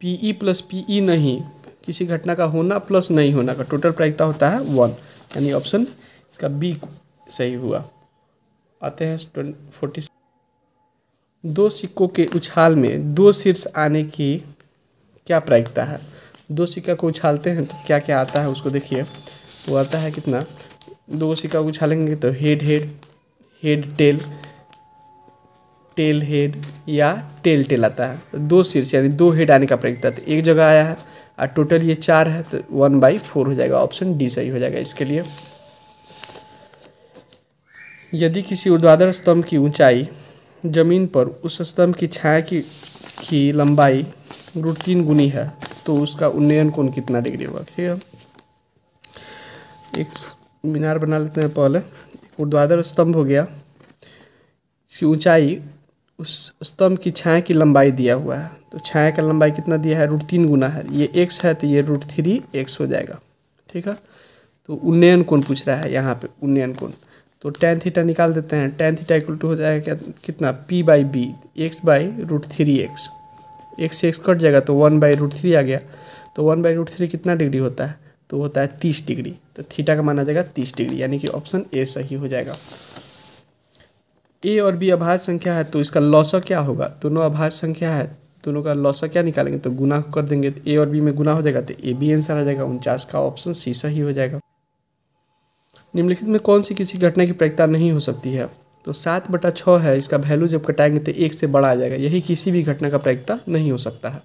पी प्लस पी नहीं, किसी घटना का होना प्लस नहीं होना का टोटल प्रायिकता होता है 1, यानी ऑप्शन इसका बी सही हुआ। आते हैं 40। 2 सिक्कों के उछाल में 2 शीर्ष आने की क्या प्रायिकता है। 2 सिक्का को उछालते हैं तो क्या क्या आता है उसको देखिए, वो आता है कितना, 2 सिक्का को उछालेंगे तो head head, head tail, tail head या टेल टेल आता है। 2 शीर्ष यानी 2 हेड आने का प्रायिकता तो एक जगह आया है और टोटल ये 4 है तो 1/4 हो जाएगा। ऑप्शन डी सही हो जाएगा इसके लिए। यदि किसी ऊर्ध्वाधर स्तंभ की ऊंचाई जमीन पर उस स्तंभ की छाया की लंबाई √3 गुनी है तो उसका उन्नयन कोण कितना डिग्री होगा। ठीक है, एक मीनार बना लेते हैं। पहले ऊर्ध्वाधर स्तंभ हो गया, इसकी ऊंचाई उस स्तंभ की छाया की लंबाई दिया हुआ है, तो छाया का लंबाई कितना दिया है √3 गुना है, ये x है तो ये √3x हो जाएगा। ठीक है, तो उन्नयन कोण पूछ रहा है यहाँ पे, उन्नयन कोण तो tan थीटा निकाल देते हैं। tan थीटा इक्वल टू हो जाएगा कितना, p/b, x/√3x। x से x कट जाएगा तो 1/√3 आ गया। तो 1/√3 कितना डिग्री होता है, तो होता है 30 डिग्री। तो थीटा का मान आ जाएगा 30 डिग्री, यानी कि ऑप्शन ए सही हो जाएगा। ए और बी अभाज्य संख्या है तो इसका लॉसा क्या होगा, दोनों अभाज्य संख्या है, दोनों का लॉसा क्या निकालेंगे, तो गुना कर देंगे। तो ए और बी में गुना हो जाएगा तो ए बी आंसर आ जाएगा। 49 का ऑप्शन सी सही हो जाएगा। निम्नलिखित में कौन सी किसी घटना की प्रायिकता नहीं हो सकती है, तो 7/6 है, इसका वैल्यू जब कटाएंगे तो 1 से बड़ा आ जाएगा। यही किसी भी घटना का प्रायिकता नहीं हो सकता है।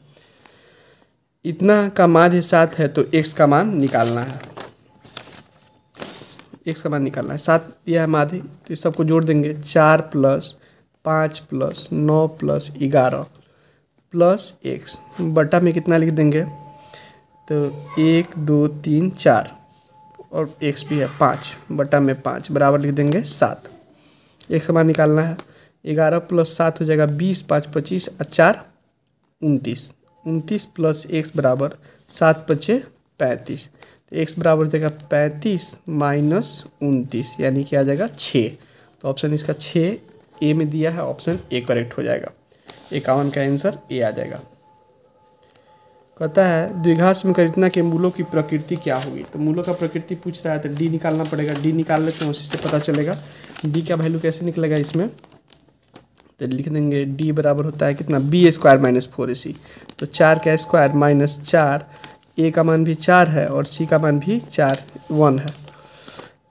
इतना का माध्य 7 है तो x का मान निकालना है। x का मान निकालना है। 7 दिया है माध्य, तो इस सबको जोड़ देंगे। 4 + 5 + 9 + 11 + x बटा में कितना लिख देंगे, तो 1 2 3 4 और x भी है 5 बटा में 5 बराबर लिख देंगे 7। x का मान निकालना है। 11 + 7 हो जाएगा 20, 5 25 और 4 29। 29 + x बराबर 7 × 5 35। तो x बराबर हो जाएगा 35 - 29, यानी कि आ जाएगा 6। तो ऑप्शन इसका 6 ए में दिया है, ऑप्शन ए करेक्ट हो जाएगा। 51 का आंसर ए आ जाएगा। कहता है द्विघात समीकरण के मूलों की प्रकृति क्या होगी, तो मूलों का प्रकृति पूछ रहा है तो डी निकालना पड़ेगा। डी निकाल लेते हैं, उसी से पता चलेगा डी का वैल्यू कैसे निकलेगा इसमें। तो लिख देंगे डी बराबर होता है कितना, b² - 4ac। तो 4 का स्क्वायर -4, ए का मान भी 4 है और सी का मान भी 1 है।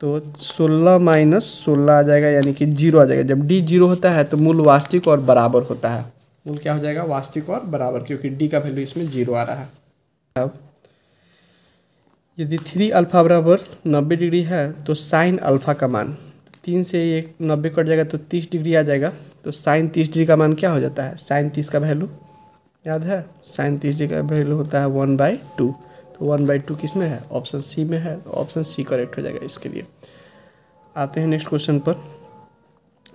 तो 16 - 16 आ जाएगा, यानी कि 0 आ जाएगा। जब डी 0 होता है तो मूल वास्तविक और बराबर होता है। मूल क्या हो जाएगा, वास्तविक और बराबर, क्योंकि डी का वैल्यू इसमें 0 आ रहा है। अब यदि 3α बराबर 90 डिग्री है तो साइन अल्फा का मान, 3 से ये 90 कट जाएगा तो 30 डिग्री आ जाएगा। तो साइन 30 डिग्री का मान क्या हो जाता है, साइन 30 का वैल्यू याद है, साइन 30 डिग्री का वैल्यू होता है 1/2। तो 1/2 किस में है, ऑप्शन सी में है। तो ऑप्शन सी करेक्ट हो जाएगा इसके लिए। आते हैं नेक्स्ट क्वेश्चन पर।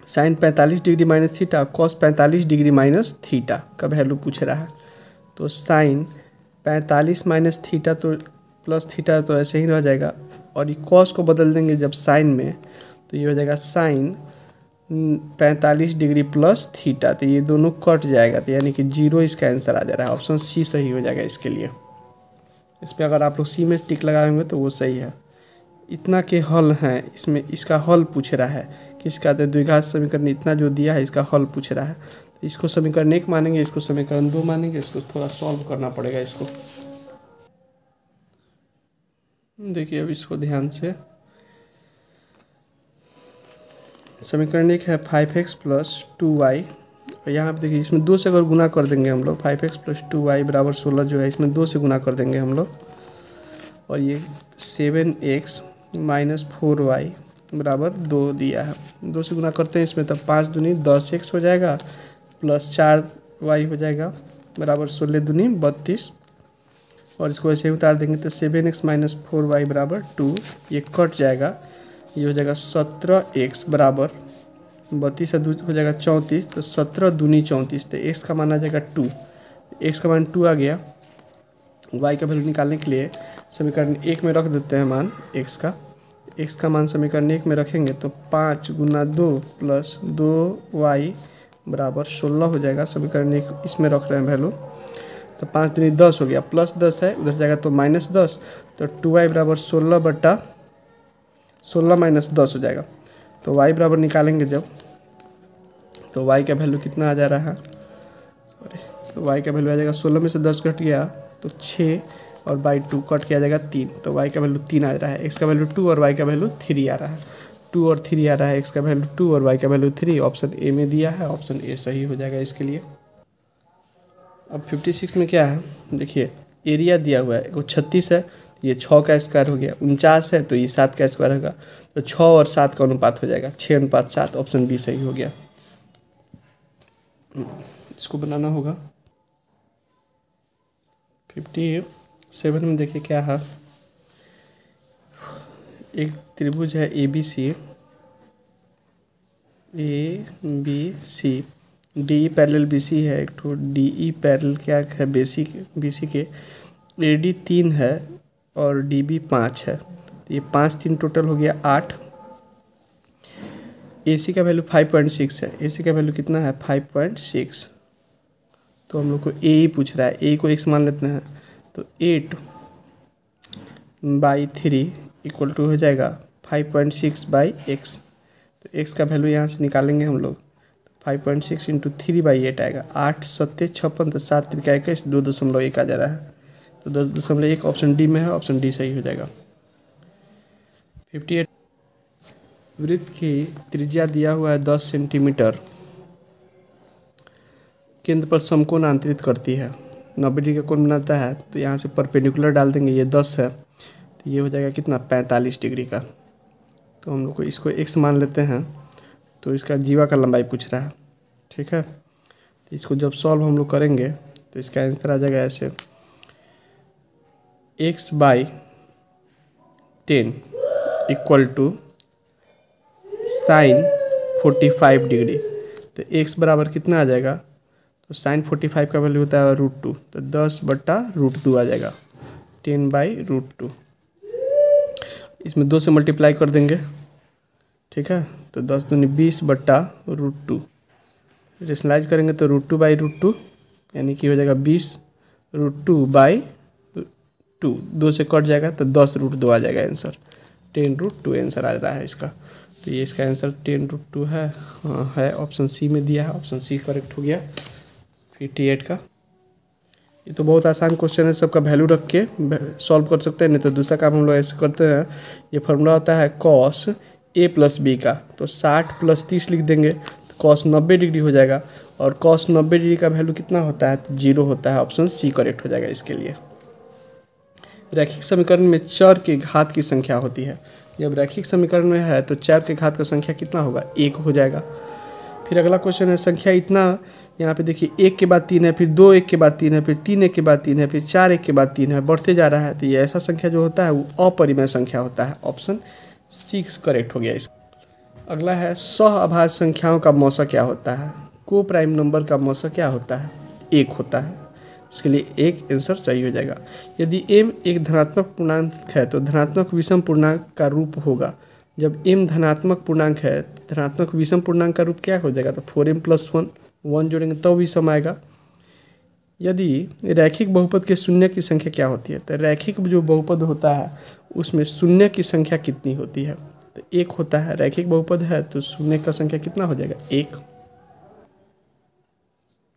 Sine 45 degree minus theta cos 45 degree minus theta का वैल्यू पूछ रहा है। तो साइन 45 माइनस थीटा तो प्लस थीटा तो ऐसे ही रह जाएगा, और ये कॉस को बदल देंगे जब साइन में, तो ये हो जाएगा साइन 45 डिग्री प्लस थीटा। तो ये दोनों कट जाएगा, तो यानी कि 0 इसका आंसर आ जा रहा है। ऑप्शन सी सही हो जाएगा इसके लिए। इस पर अगर आप लोग सी में टिक लगाएंगे तो वो सही है। इतना के हल हैं, इसमें इसका हल पूछ रहा है किसका, तो द्विघात समीकरण इतना जो दिया है इसका हल पूछ रहा है। तो इसको समीकरण 1 मानेंगे, इसको समीकरण 2 मानेंगे, इसको थोड़ा सॉल्व करना पड़ेगा। इसको देखिए अब इसको ध्यान से। समीकरण 1 है 5x + 2y, और यहाँ पे देखिए इसमें 2 से अगर गुना कर देंगे हम लोग, 5x + 2y = 16 जो है इसमें 2 से गुना कर देंगे हम लोग। और ये 7x - 4y = 2 दिया है, 2 से गुना करते हैं इसमें, तब 5 दूनी 10x हो जाएगा प्लस 4y हो जाएगा बराबर 16 दूनी 32। और इसको ऐसे ही उतार देंगे तो 7x - 4y = 2, ये कट जाएगा, ये हो जाएगा 17x बराबर 32 से 2 हो जाएगा 34। तो 17 दूनी 34, तो x का मान आ जाएगा 2। x का मान 2 आ गया। y का वैल्यू निकालने के लिए समीकरण 1 में रख देते हैं मान x का। x का मान समीकरण 1 में रखेंगे तो 5 × 2 + 2y = 16 हो जाएगा। समीकरण 1 इसमें रख रहे हैं वैल्यू, तो 5 दूनी 10 हो गया, प्लस 10 है उधर जाएगा तो -10। तो 2y = 16 बटा 16 - 10 हो जाएगा। तो y बराबर निकालेंगे जब, तो y का वैल्यू कितना आ जा रहा है, तो y का वैल्यू आ जाएगा 16 में से 10 घट गया तो 6 और बाई 2 कट के आ जाएगा 3। तो y का वैल्यू 3 आ रहा है, x का वैल्यू 2 और y का वैल्यू 3 आ रहा है। 2 और 3 आ रहा है, x का वैल्यू 2 और y का वैल्यू 3। ऑप्शन ए में दिया है, ऑप्शन ए सही हो जाएगा इसके लिए। अब 56 में क्या है, देखिए एरिया दिया हुआ है, वो 36 है, ये 6 का स्क्वायर हो गया। 49 है तो ये 7 का स्क्वायर होगा, तो 6 और 7 का अनुपात हो जाएगा 6:7। ऑप्शन बी सही हो गया। इसको बनाना होगा। 57 में देखिए क्या है, एक त्रिभुज है ABC, DE पैरेलल BC है, एक ठो DE पैरेलल क्या है BC के, AD 3 है और DB 5 है। तो ये 5 3 टोटल हो गया 8। AC का वैल्यू 5.6 है, AC का वैल्यू कितना है 5.6, तो हम लोग को A ही पूछ रहा है, A को x मान लेते हैं, तो 8/3 इक्वल टू हो जाएगा 5.6/x, तो x का वैल्यू यहाँ से निकालेंगे हम लोग, 5.6 इंटू 3/8 आएगा, 8 7 56, तो 7 3 21, 2.1 आ जा रहा है, तो 2.1 ऑप्शन डी में है, ऑप्शन डी सही हो जाएगा। 58 वृत्त की त्रिज्या दिया हुआ है 10 सेंटीमीटर, केंद्र पर समकोण अंतरित करती है, 90 डिग्री का कोण बनाता है, तो यहाँ से परपेंडिकुलर डाल देंगे, ये 10 है तो ये हो जाएगा कितना 45 डिग्री का, तो हम लोग को इसको x मान लेते हैं, तो इसका जीवा का लंबाई पूछ रहा है, ठीक है। तो इसको जब सॉल्व हम लोग करेंगे तो इसका आंसर आ जाएगा ऐसे, x/10 equal to sin 45 degree, तो x बराबर कितना आ जाएगा, तो sin 45 का वैल्यू होता है √2, तो 10/√2 आ जाएगा, 10/√2, इसमें 2 से मल्टीप्लाई कर देंगे, ठीक है, तो 10 दूनी 20/√2, रेशनलाइज करेंगे तो √2/√2 यानी कि हो जाएगा 20√2/2, 2 से कट जाएगा तो 10√2 आ जाएगा आंसर, 10√2 आंसर आ रहा है इसका, तो ये इसका आंसर 10√2 है, हाँ है, ऑप्शन सी में दिया है, ऑप्शन सी करेक्ट हो गया 58 का। ये तो बहुत आसान क्वेश्चन है, सबका वैल्यू रख के सॉल्व कर सकते हैं, नहीं तो दूसरा काम हम लोग ऐसे करते हैं, ये फार्मूला होता है cos a + b का, तो 60 + 30 लिख देंगे, तो cos 90 डिग्री हो जाएगा, और cos 90 डिग्री का वैल्यू कितना होता है, तो 0 होता है, ऑप्शन सी करेक्ट हो जाएगा इसके लिए। रैखिक समीकरण में चर के घात की संख्या होती है, जब रैखिक समीकरण में है तो चर के घात का संख्या कितना होगा, 1 हो जाएगा। फिर अगला क्वेश्चन है, संख्या इतना, यहाँ पे देखिए 1 के बाद 3 है, फिर 2 1 के बाद 3 है, फिर 3 1 के बाद 3 है, फिर 4 1 के बाद 3 है, बढ़ते जा रहा है, तो ये ऐसा संख्या जो होता है वो अपरिमेय संख्या होता है, ऑप्शन 6 करेक्ट हो गया इसका। अगला है, सहअभाज्य संख्याओं का मौसा क्या होता है, को प्राइम नंबर का मौसा क्या होता है, 1 होता है, उसके लिए 1 आंसर सही हो जाएगा। यदि m एक धनात्मक पूर्णांक है तो धनात्मक विषम पूर्णांक का रूप होगा, जब m धनात्मक पूर्णांक है तो धनात्मक विषम पूर्णांक का रूप क्या हो जाएगा, तो 4m + 1 जोड़ेंगे तो विषम आएगा। यदि रैखिक बहुपद के शून्य की संख्या क्या होती है, तो रैखिक जो बहुपद होता है उसमें शून्य की संख्या कितनी होती है, तो 1 होता है, रैखिक बहुपद है तो शून्य का संख्या कितना हो जाएगा, 1।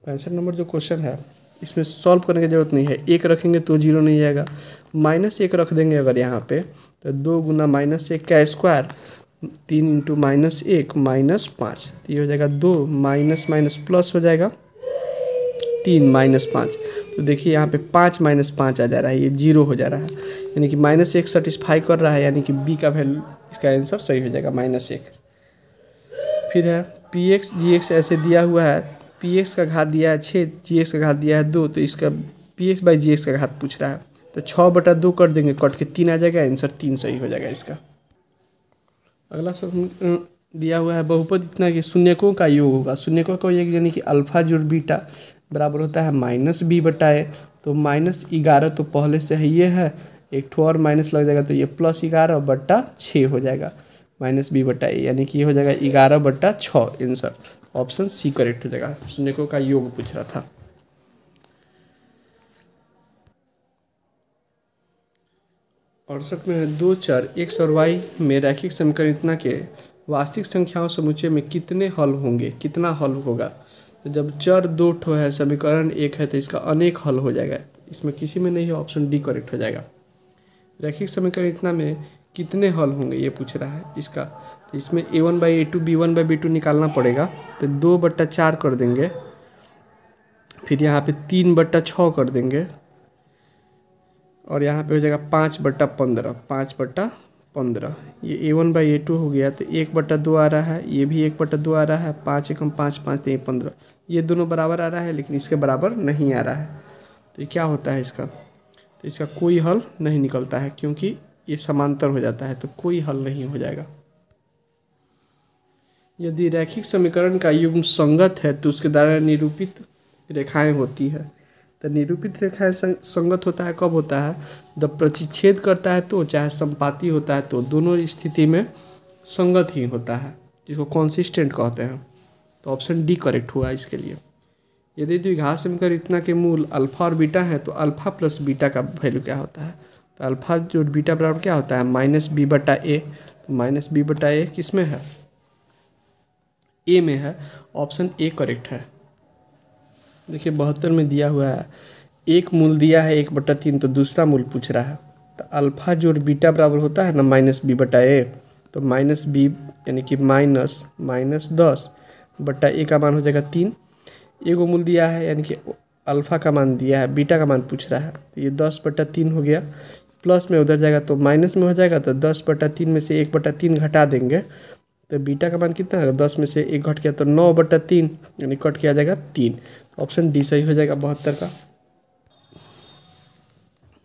65 नंबर जो क्वेश्चन है इसमें सॉल्व करने की जरूरत नहीं है, 1 रखेंगे तो 0 नहीं जाएगा, -1 रख देंगे अगर यहाँ पे, तो 2 गुना -1 का स्क्वायर, 3 इंटू -1 -5, तो ये हो जाएगा 2 माइनस प्लस हो जाएगा 3 -5, तो देखिए यहाँ पे 5 -5 आ जा रहा है, ये 0 हो जा रहा है, यानी कि -1 सेटिस्फाई कर रहा है, यानी कि बी का वैल्यू इसका आंसर सही हो जाएगा -1। फिर है px gx ऐसे दिया हुआ है, px का घात दिया है 6, gx का घात दिया है 2, तो इसका px/gx का घात पूछ रहा है, तो 6/2 कर देंगे, कट के 3 आ जाएगा, आंसर 3 सही हो जाएगा इसका। अगला सब दिया हुआ है, बहुपद इतना कि शून्यकों का योग होगा, शून्यकों का योग यानी कि अल्फा जोड़ बीटा बराबर होता है -b/a, तो -11 तो पहले से है, ये है, एक ठो और माइनस लग जाएगा, तो ये +11/6 हो जाएगा, -b/a, यानी कि ये हो जाएगा 11/6 आंसर, ऑप्शन सी करेक्ट हो जाएगा। शून्यकों का योग पूछ रहा था। और 68 में 2 चर x और y में रैखिक समीकरण इतना के वास्तविक संख्याओं समुच्चय में कितने हल होंगे, कितना हल होगा, तो जब चर 2 ठो है, समीकरण 1 है, तो इसका अनेक हल हो जाएगा, इसमें किसी में नहीं है, ऑप्शन डी करेक्ट हो जाएगा। रैखिक समीकरण इतना में कितने हल होंगे ये पूछ रहा है इसका, तो इसमें a1/a2 b1/b2 निकालना पड़ेगा, तो 2/4 कर देंगे, फिर यहाँ पे 3/6 कर देंगे, और यहाँ पे हो जाएगा 5/15, 5/15, ये a1/a2 हो गया, तो 1/2 आ रहा है, ये भी 1/2 आ रहा है, 5 एकम 5 5 3 15, ये दोनों बराबर आ रहा है, लेकिन इसके बराबर नहीं आ रहा है, तो ये क्या होता है इसका, तो इसका कोई हल नहीं निकलता है, क्योंकि ये समांतर हो जाता है, तो कोई हल नहीं हो जाएगा। यदि रैखिक समीकरण का युग्म संगत है तो उसके द्वारा निरूपित रेखाएं होती है, तो निरूपित रेखाएं संगत होता है कब होता है, जब प्रतिच्छेद करता है तो, चाहे संपाती होता है तो, दोनों स्थिति में संगत ही होता है। जिसको कॉन्सिस्टेंट कहते हैं। तो ऑप्शन डी करेक्ट हुआ इसके लिए। यदि द्विघात समीकरण इतना के मूल अल्फा और बीटा है तो अल्फा प्लस बीटा का वैल्यू क्या होता है? तो अल्फा जो बीटा बराबर क्या होता है? माइनस बी बटा ए। तो माइनस बी बटा ए किस में है? ए में है। ऑप्शन ए करेक्ट है। देखिए 72 में दिया हुआ है, एक मूल दिया है 1/3, तो दूसरा मूल पूछ रहा है। तो अल्फा जो बीटा बराबर होता है ना माइनस बी बटा ए, तो माइनस बी यानी कि माइनस 10 बटा ए का मान हो जाएगा 3। एगो मूल दिया है यानी कि अल्फा का मान दिया है, बीटा का मान पूछ रहा है, तो ये 10/3 हो गया। प्लस में उधर जाएगा तो माइनस में हो जाएगा, तो 10/3 में से 1/3 घटा देंगे तो बीटा का मान कितना है? 10 में से 1 घट गया तो 9/3 यानी कट किया जाएगा 3। ऑप्शन डी सही हो जाएगा 72 का।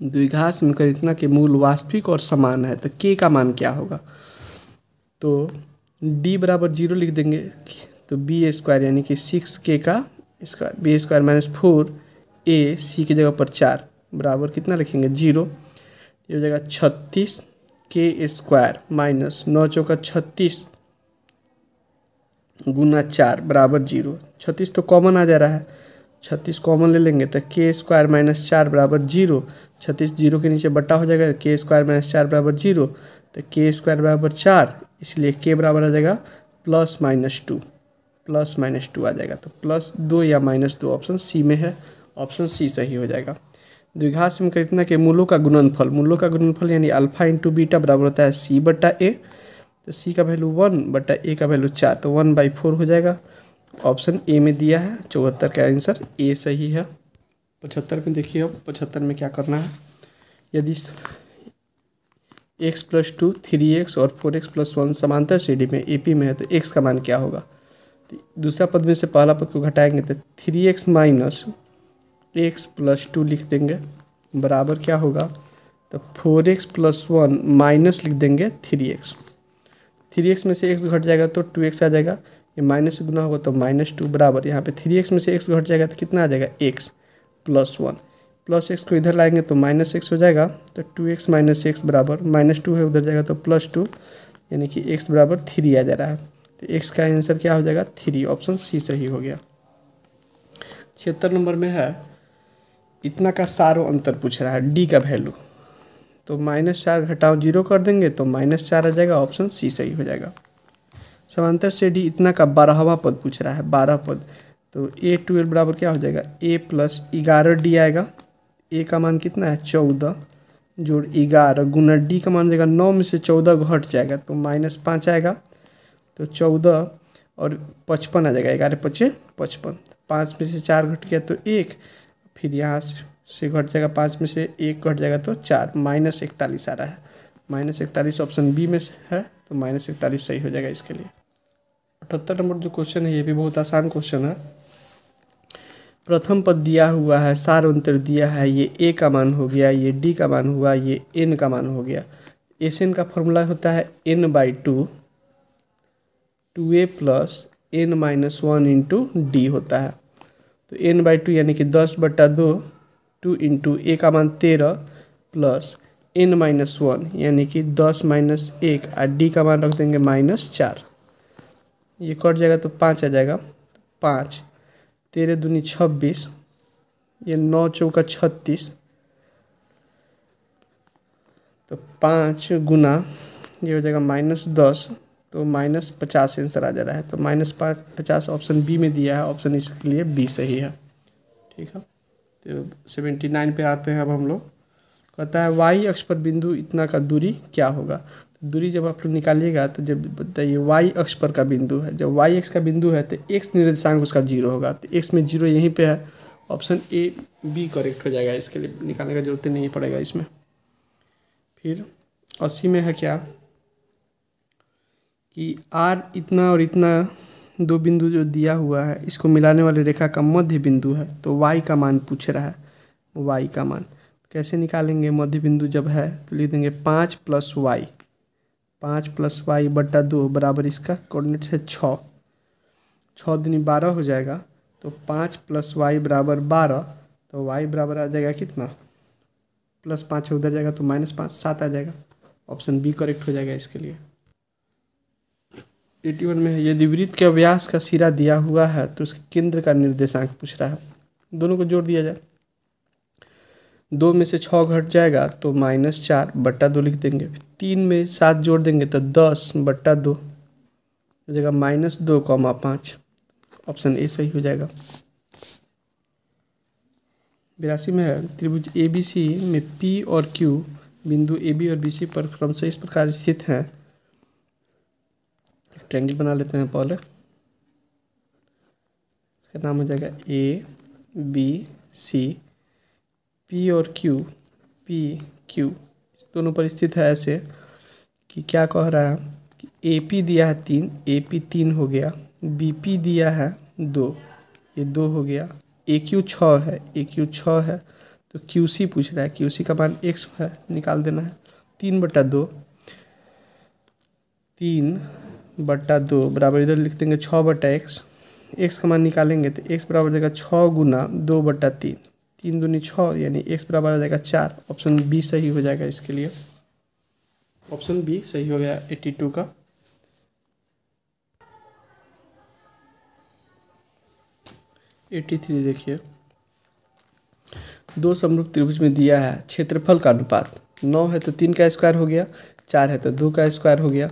द्विघात समीकरण इतना के मूल वास्तविक और समान है तो के का मान क्या होगा? तो डी बराबर 0 लिख देंगे, तो बी स्क्वायर यानी कि 6k का square, B square minus 4a C की जगह पर 4 बराबर कितना लिखेंगे? 0। ये हो जाएगा 36k² माइनस 9 चौका 36 गुना 4 बराबर 0। 36 तो कॉमन आ जा रहा है, 36 कॉमन ले लेंगे तो k² माइनस 4 बराबर 0। 36 0 के नीचे बट्टा हो जाएगा, k² माइनस 4 बराबर 0, तो k² बराबर 4, इसलिए k बराबर आ जाएगा +-2 आ जाएगा। तो +2 या -2 ऑप्शन सी में है। ऑप्शन सी सही हो जाएगा। द्विघात समीकरण इतना के मूलों का गुणनफल यानी अल्फा इंटू बीटा बराबर होता है c बटा ए। तो c का वैल्यू 1 बटा ए का वैल्यू 4, तो 1/4 हो जाएगा। ऑप्शन ए में दिया है। 74 का आंसर ए सही है। 75 में देखिए, अब 75 में क्या करना है? यदि x + 2 3x और 4x + 1 समांतर श्रेणी में AP में है तो x का मान क्या होगा? तो दूसरा पद में से पहला पद को घटाएंगे तो 3x माइनस x + 2 लिख देंगे बराबर क्या होगा? तो 4x + 1 माइनस लिख देंगे 3x। 3x में से x घट जाएगा तो 2x आ जाएगा, ये माइनस से गुना होगा तो -2 बराबर, यहाँ पे 3x में से x घट जाएगा तो कितना आ जाएगा? x + 1 प्लस x को इधर लाएंगे तो -x हो जाएगा, तो 2x - x बराबर -2 है, उधर जाएगा तो +2 यानी कि x बराबर 3 आ जा रहा है। तो x का आंसर क्या हो जाएगा? 3। ऑप्शन सी सही हो गया। 76 नंबर में है इतना का सारो अंतर पूछ रहा है, डी का वैल्यू। तो -4 घटाओ 0 कर देंगे तो -4 आ जाएगा। ऑप्शन सी सही हो जाएगा। समांतर से डी इतना का 12वां पद पूछ रहा है, 12 पद। तो a12 बराबर क्या हो जाएगा? a + 11d आएगा। a का मान कितना है? 14 जोड़ 11 गुना d का मान हो जाएगा 9 में से 14 घट जाएगा तो -5 आएगा, तो 14 और 55 आ जाएगा, 11 × 5 = 55। 5 में से 4 घट गया तो 1, फिर यहाँ से घट जाएगा, 5 में से 1 घट जाएगा तो 4, -41 आ रहा है। -41 ऑप्शन बी में है, तो -41 सही हो जाएगा इसके लिए। 78 नंबर जो क्वेश्चन है ये भी बहुत आसान क्वेश्चन है। प्रथम पद दिया हुआ है, सार अंतर दिया है, ये a का मान हो गया, ये d का मान हुआ, ये n का मान हो गया। SN का फॉर्मूला होता है n/2, 2a + n - 1 × d होता है। तो n/2 यानी कि 10/2, 2 × a का मान 13 प्लस n - 1 यानी कि 10 - 1 और d का मान रख देंगे -4, ये कट जाएगा तो 5 आ जाएगा। 5 13 दूनी 26, ये 9 चौका 36, तो 5 गुना ये हो जाएगा -10, तो -50 आंसर आ जा रहा है। तो -50 ऑप्शन बी में दिया है। ऑप्शन इसके लिए बी सही है। ठीक है, तो 79 पे आते हैं अब हम लोग। कहता है y अक्ष पर बिंदु इतना का दूरी क्या होगा? तो दूरी जब आप लोग निकालिएगा तो जब बताइए y अक्ष पर का बिंदु है, जब y अक्ष का बिंदु है तो x निर्देशांक उसका 0 होगा, तो x में 0 यहीं पे है। ऑप्शन ए बी करेक्ट हो जाएगा, इसके लिए निकालने का जरूरत नहीं पड़ेगा इसमें। फिर 80 में है क्या कि r इतना और इतना दो बिंदु जो दिया हुआ है इसको मिलाने वाली रेखा का मध्य बिंदु है, तो y का मान पूछ रहा है। y का मान कैसे निकालेंगे? मध्य बिंदु जब है तो लिख देंगे 5 + y, 5 + y बटा 2 बराबर इसका कोऑर्डिनेट है 6, 6 दूनी 12 हो जाएगा, तो 5 + y बराबर 12, तो y बराबर आ जाएगा कितना? +5 उधर जाएगा तो -5, 7 आ जाएगा। ऑप्शन बी करेक्ट हो जाएगा इसके लिए। 81 में है, यदि वृत्त के व्यास का सिरा दिया हुआ है तो उसके केंद्र का निर्देशांक पूछ रहा है। दोनों को जोड़ दिया जाए, 2 में से 6 घट जाएगा तो -4/2 लिख देंगे। 3 में 7 जोड़ देंगे तो 10/2 हो जाएगा, -2,5। ऑप्शन ए सही हो जाएगा। 82 में है, त्रिभुज ABC में P और Q बिंदु AB और BC पर क्रमशः इस प्रकार स्थित हैं। एक ट्रायंगल बना लेते हैं पहले, इसका नाम हो जाएगा ABC। P और Q, दोनों पर स्थित है ऐसे कि क्या कह रहा है कि AP दिया है 3, AP 3 हो गया, BP दिया है 2, ये 2 हो गया, AQ 6 है, AQ 6 है, तो QC पूछ रहा है, QC का मान x है, निकाल देना है। 3/2 बराबर इधर लिख देंगे 6/x, x का मान निकालेंगे तो x बराबर देगा 6 गुना 2/3, 3 दूनी 6, यानी x बराबर आ जाएगा 4। ऑप्शन बी सही हो जाएगा इसके लिए, ऑप्शन बी सही हो गया 82 का। 83 देखिए, 2 समरूप त्रिभुज में दिया है क्षेत्रफल का अनुपात 9 है तो 3 का स्क्वायर हो गया, 4 है तो 2 का स्क्वायर हो गया,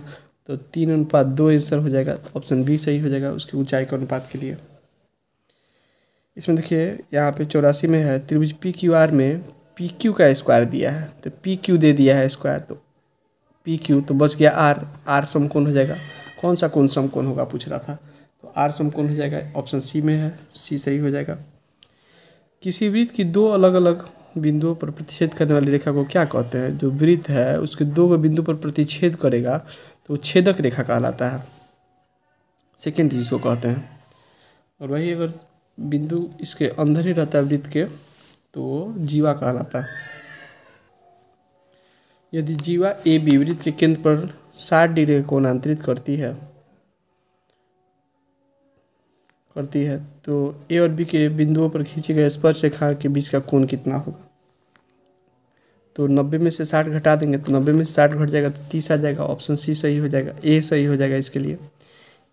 तो 3:2 आंसर हो जाएगा। ऑप्शन बी सही हो जाएगा उसकी ऊंचाई के अनुपात के लिए। इसमें देखिए यहाँ पे 84 में है, त्रिभुज PQR में PQ का स्क्वायर दिया है तो PQ दे दिया है स्क्वायर, तो PQ तो बच गया R समकोण हो जाएगा। कौन सा कोण समकोण होगा पूछ रहा था, तो R समकोण हो जाएगा, ऑप्शन सी में है, सी सही हो जाएगा। किसी वृत्त की 2 अलग अलग बिंदुओं पर प्रतिच्छेद करने वाली रेखा को क्या कहते हैं? जो वृत्त है उसके 2 बिंदु पर प्रतिच्छेद करेगा तो छेदक रेखा कहलाता है, सेकेंड जिसको कहते हैं। और वही अगर बिंदु इसके अंदर ही रहता है वृत्त के तो जीवा कहलाता है। यदि जीवा AB वृत्त के केंद्र पर 60 डिग्री का कोण अंतरित करती है तो A और B के बिंदुओं पर खींचे गए स्पर्श रेखा के बीच का कोण कितना होगा? तो 90 में से 60 घटा देंगे तो 90 में से 60 घट जाएगा तो 30 आ जाएगा। ऑप्शन सी सही हो जाएगा, ए सही हो जाएगा इसके लिए।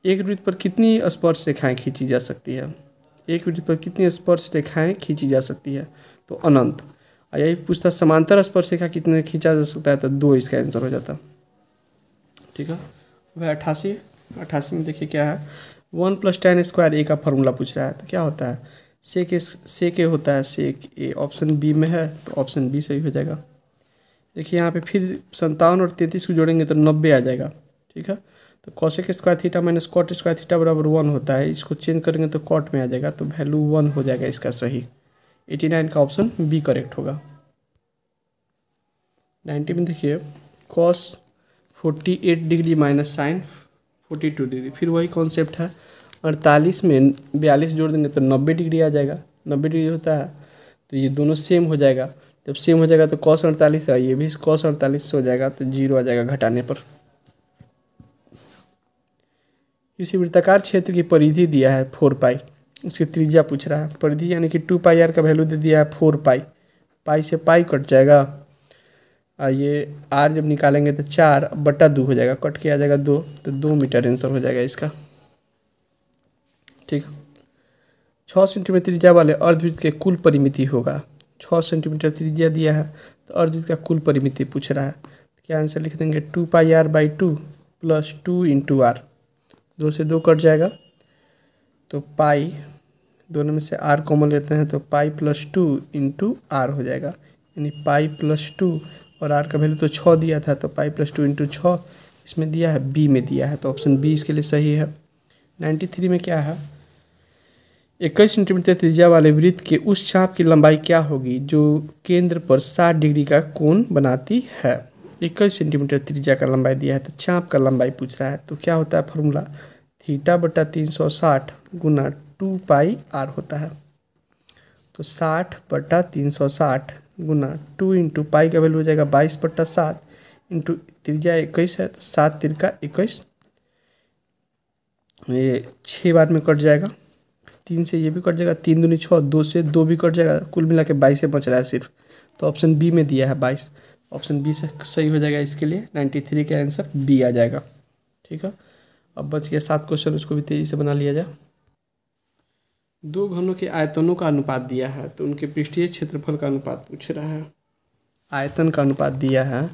एक वृत्त पर कितनी स्पर्श रेखाएं खींची जा सकती है? एक वृत्त पर कितनी स्पर्श रेखाएं खींची जा सकती है? तो अनंत। और यही पूछता समांतर स्पर्श रेखा कितने खींचा जा सकता है, तो 2 इसका आंसर हो जाता। ठीक है, वह 88 में देखिए क्या है, 1 + tan स्क्वायर ए का फॉर्मूला पूछ रहा है, तो क्या होता है? सेक ए होता है, सेक ए। ऑप्शन बी में है तो ऑप्शन बी सही हो जाएगा। देखिए यहाँ पे फिर 57 और 33 को जोड़ेंगे तो 90 आ जाएगा। ठीक है, तो cosec square theta minus cot square theta बराबर 1 होता है, इसको चेंज करेंगे तो कॉट में आ जाएगा, तो वैल्यू 1 हो जाएगा इसका सही। 89 का ऑप्शन बी करेक्ट होगा। 90 में देखिए cos 48 degree minus sine 42 degree, फिर वही कॉन्सेप्ट है। 48 में 42 जोड़ देंगे तो 90 डिग्री आ जाएगा। 90 डिग्री होता है तो ये दोनों सेम हो जाएगा। जब सेम हो जाएगा तो cos 48 है, ये भी cos 48 हो जाएगा, तो 0 आ जाएगा घटाने पर। किसी वृत्ताकार क्षेत्र की परिधि दिया है 4 पाई, उसकी त्रिज्या पूछ रहा है। परिधि यानी कि 2 पाई आर का वैल्यू दे दिया है 4 पाई, पाई से पाई कट जाएगा, ये आर जब निकालेंगे तो 4/2 हो जाएगा, कट के आ जाएगा 2, तो 2 मीटर आंसर हो जाएगा इसका। ठीक, 6 सेंटीमीटर त्रिज्या वाले अर्धवृत्त के कुल परिमिति होगा। 6 सेंटीमीटर त्रिज्या दिया है तो अर्धवृत्त का कुल परिमिति पूछ रहा है, क्या आंसर लिख देंगे? 2 पाई r/2 + 2 × r, 2 से 2 कट जाएगा तो पाई, दोनों में से r कॉमन लेते हैं तो पाई + 2 × r हो जाएगा, यानी पाई + 2 और r का वैल्यू तो 6 दिया था, तो पाई + 2 × 6 इसमें दिया है, बी में दिया है, तो ऑप्शन बी इसके लिए सही है। 93 में क्या है, 21 सेंटीमीटर त्रिज्या वाले वृत्त के उस चाप की लंबाई क्या होगी जो केंद्र पर 60 डिग्री का कोण बनाती है? 21 सेंटीमीटर त्रिज्या का लंबाई दिया है तो चाप का लंबाई पूछ रहा है, तो क्या होता है फॉर्मूला? θ/360 गुना 2 पाई r होता है, तो 60/360 गुना 2 × पाई का वैल्यू हो जाएगा 22/7 इंटू त्रिज्या 21 है तो 7 तिरका 21, ये 6 बार में कट जाएगा, 3 से ये भी कट जाएगा, 3 दूनी 6, 2 से 2 भी कट जाएगा, कुल मिला के 22 से बच रहा है सिर्फ, तो ऑप्शन बी में दिया है 22, ऑप्शन बी से सही हो जाएगा इसके लिए। 93 का आंसर बी आ जाएगा। ठीक है, अब बच गया 7 क्वेश्चन, उसको भी तेज़ी से बना लिया जाए। दो घनों के आयतनों का अनुपात दिया है तो उनके पृष्ठीय क्षेत्रफल का अनुपात पूछ रहा है। आयतन का अनुपात दिया है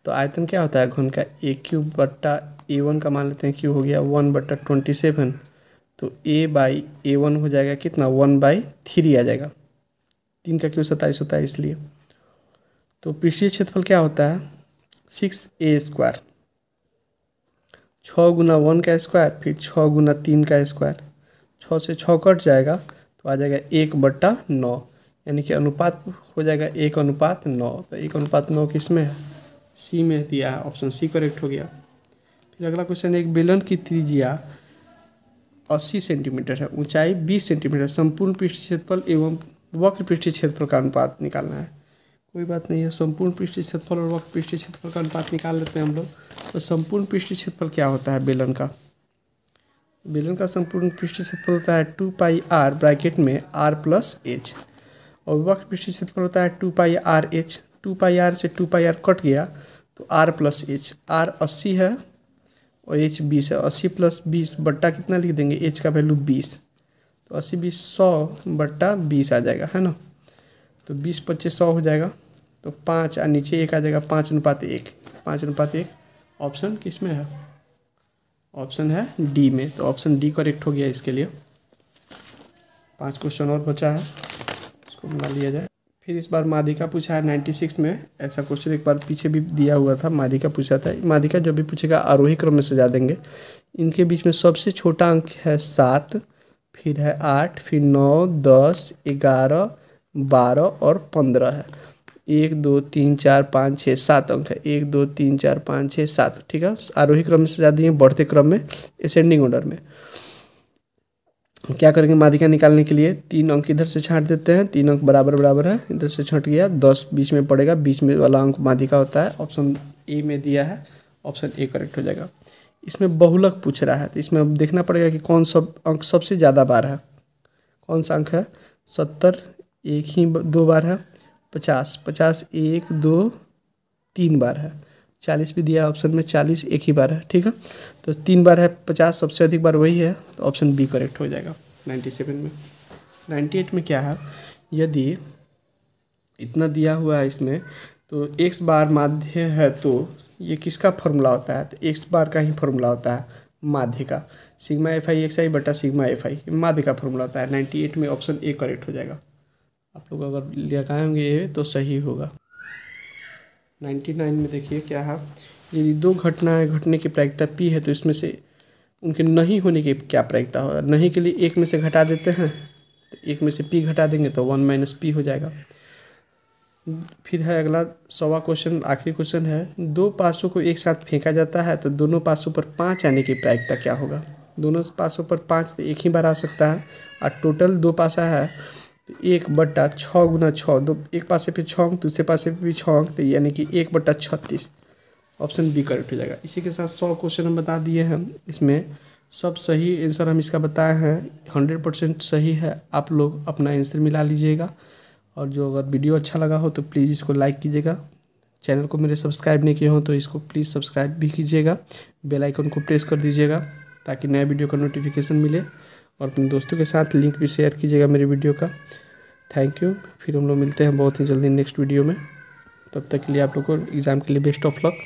तो आयतन क्या होता है घन का, A³ बट्टा A1 का मान लेते हैं क्यू हो गया 1/27, तो A/A1 हो जाएगा कितना 1/3 आ जाएगा। 3 का क्यू 27 होता है इसलिए। तो पृष्ठीय क्षेत्रफल क्या होता है 6A², 6 गुना 1 का स्क्वायर फिर 6 गुना 3 का स्क्वायर, 6 से 6 कट जाएगा तो आ जाएगा 1/9, यानी कि अनुपात हो जाएगा 1/9। तो 1/9 किस में है, सी में दिया है, ऑप्शन सी करेक्ट हो गया। फिर अगला क्वेश्चन है, एक बेलन की त्रिज्या 80 सेंटीमीटर है, ऊंचाई 20 सेंटीमीटर, संपूर्ण पृष्ठीय क्षेत्रफल एवं वक्र पृष्ठीय क्षेत्रफल का अनुपात निकालना है। कोई बात नहीं है, संपूर्ण पृष्ठीय क्षेत्रफल और वक्र पृष्ठीय क्षेत्रफल का अनुपात निकाल लेते हैं हम लोग। तो संपूर्ण पृष्ठीय क्षेत्रफल क्या होता है बेलन का, बेलन का संपूर्ण पृष्ठीय क्षेत्रफल होता है 2πr ब्रैकेट में r+h, और वक्र पृष्ठीय क्षेत्रफल होता है 2πrh। 2πr से 2πr कट गया तो r+h, r 80 है और h 20 है, 80 + 20 बट्टा कितना लिख देंगे, h का वैल्यू 20, तो 80 20 100/20 आ जाएगा, है ना। तो 20 25 100 हो जाएगा, तो 5 और नीचे 1 आ जाएगा, 5:1, 5:1। ऑप्शन किस में है, ऑप्शन है डी में, तो ऑप्शन डी करेक्ट हो गया इसके लिए। 5 क्वेश्चन और बचा है, इसको बना लिया जाए। फिर इस बार माध्यिका पूछा है 96 में, ऐसा क्वेश्चन एक बार पीछे भी दिया हुआ था, माध्यिका पूछा था। माध्यिका जब भी पूछेगा आरोही क्रम में सजा देंगे। इनके बीच में सबसे छोटा अंक है 7, फिर है 8, फिर 9, 10, 11, 12 और 15 है। 1 2 3 4 5 6 7 अंक है, 1 2 3 4 5 6 7, ठीक है। आरोही क्रम में सजा दिए, बढ़ते क्रम में, असेंडिंग ऑर्डर में। क्या करेंगे माध्यिका निकालने के लिए, 3 अंक इधर से छांट देते हैं, 3 अंक बराबर बराबर है, इधर से छट गया, 10 बीच में पड़ेगा, बीच में वाला अंक माध्यिका होता है। ऑप्शन ए में दिया है, ऑप्शन ए करेक्ट हो जाएगा। इसमें बहुलक पूछ रहा है तो इसमें अब देखना पड़ेगा कि कौन सा अंक सबसे ज़्यादा बार है। कौन सा अंक है, 70 एक ही 2 बार है, 50 1 2 3 बार है, 40 भी दिया ऑप्शन में, 40 एक ही बार है, ठीक है। तो 3 बार है, 50 सबसे अधिक बार वही है, तो ऑप्शन बी करेक्ट हो जाएगा 97 में। 98 में क्या है, यदि इतना दिया हुआ है इसमें तो x बार माध्य है तो ये किसका फॉर्मूला होता है, तो x बार का ही फॉर्मूला होता है माध्य का, सिग्मा FI XI बटा सिग्मा FI माध्य का फॉर्मूला होता है। 98 में ऑप्शन ए करेक्ट हो जाएगा। आप लोग अगर लगाएंगे ये तो सही होगा। 99 में देखिए क्या है, यदि 2 घटनाएं घटने की प्रायिकता p है तो इसमें से उनके नहीं होने की क्या प्रायिकता होगा। नहीं के लिए 1 में से घटा देते हैं, तो 1 में से p घटा देंगे तो 1 - p हो जाएगा। फिर है अगला 100वां क्वेश्चन, आखिरी क्वेश्चन है, 2 पासों को एक साथ फेंका जाता है तो दोनों पासों पर 5 आने की प्रायिकता क्या होगा। दोनों पासों पर 5 तो एक ही बार आ सकता है, और टोटल 2 पासा है तो 1/6 गुना 6, दो एक पासे पे 6 अंक, दूसरे पासे पे भी 6 अंक, तो यानी कि 1/36। ऑप्शन बी करेक्ट हो जाएगा। इसी के साथ 100 क्वेश्चन हम बता दिए हैं, इसमें सब सही आंसर हम इसका बताए हैं, 100% सही है। आप लोग अपना आंसर मिला लीजिएगा, और जो अगर वीडियो अच्छा लगा हो तो प्लीज़ इसको लाइक कीजिएगा। चैनल को मेरे सब्सक्राइब नहीं किए हो तो इसको प्लीज़ सब्सक्राइब भी कीजिएगा, बेल आइकन को प्रेस कर दीजिएगा ताकि नए वीडियो का नोटिफिकेशन मिले, और अपने दोस्तों के साथ लिंक भी शेयर कीजिएगा मेरे वीडियो का। Thank you. फिर हम लोग मिलते हैं बहुत ही जल्दी नेक्स्ट वीडियो में। तब तक के लिए आप लोग को एग्ज़ाम के लिए बेस्ट ऑफ लक।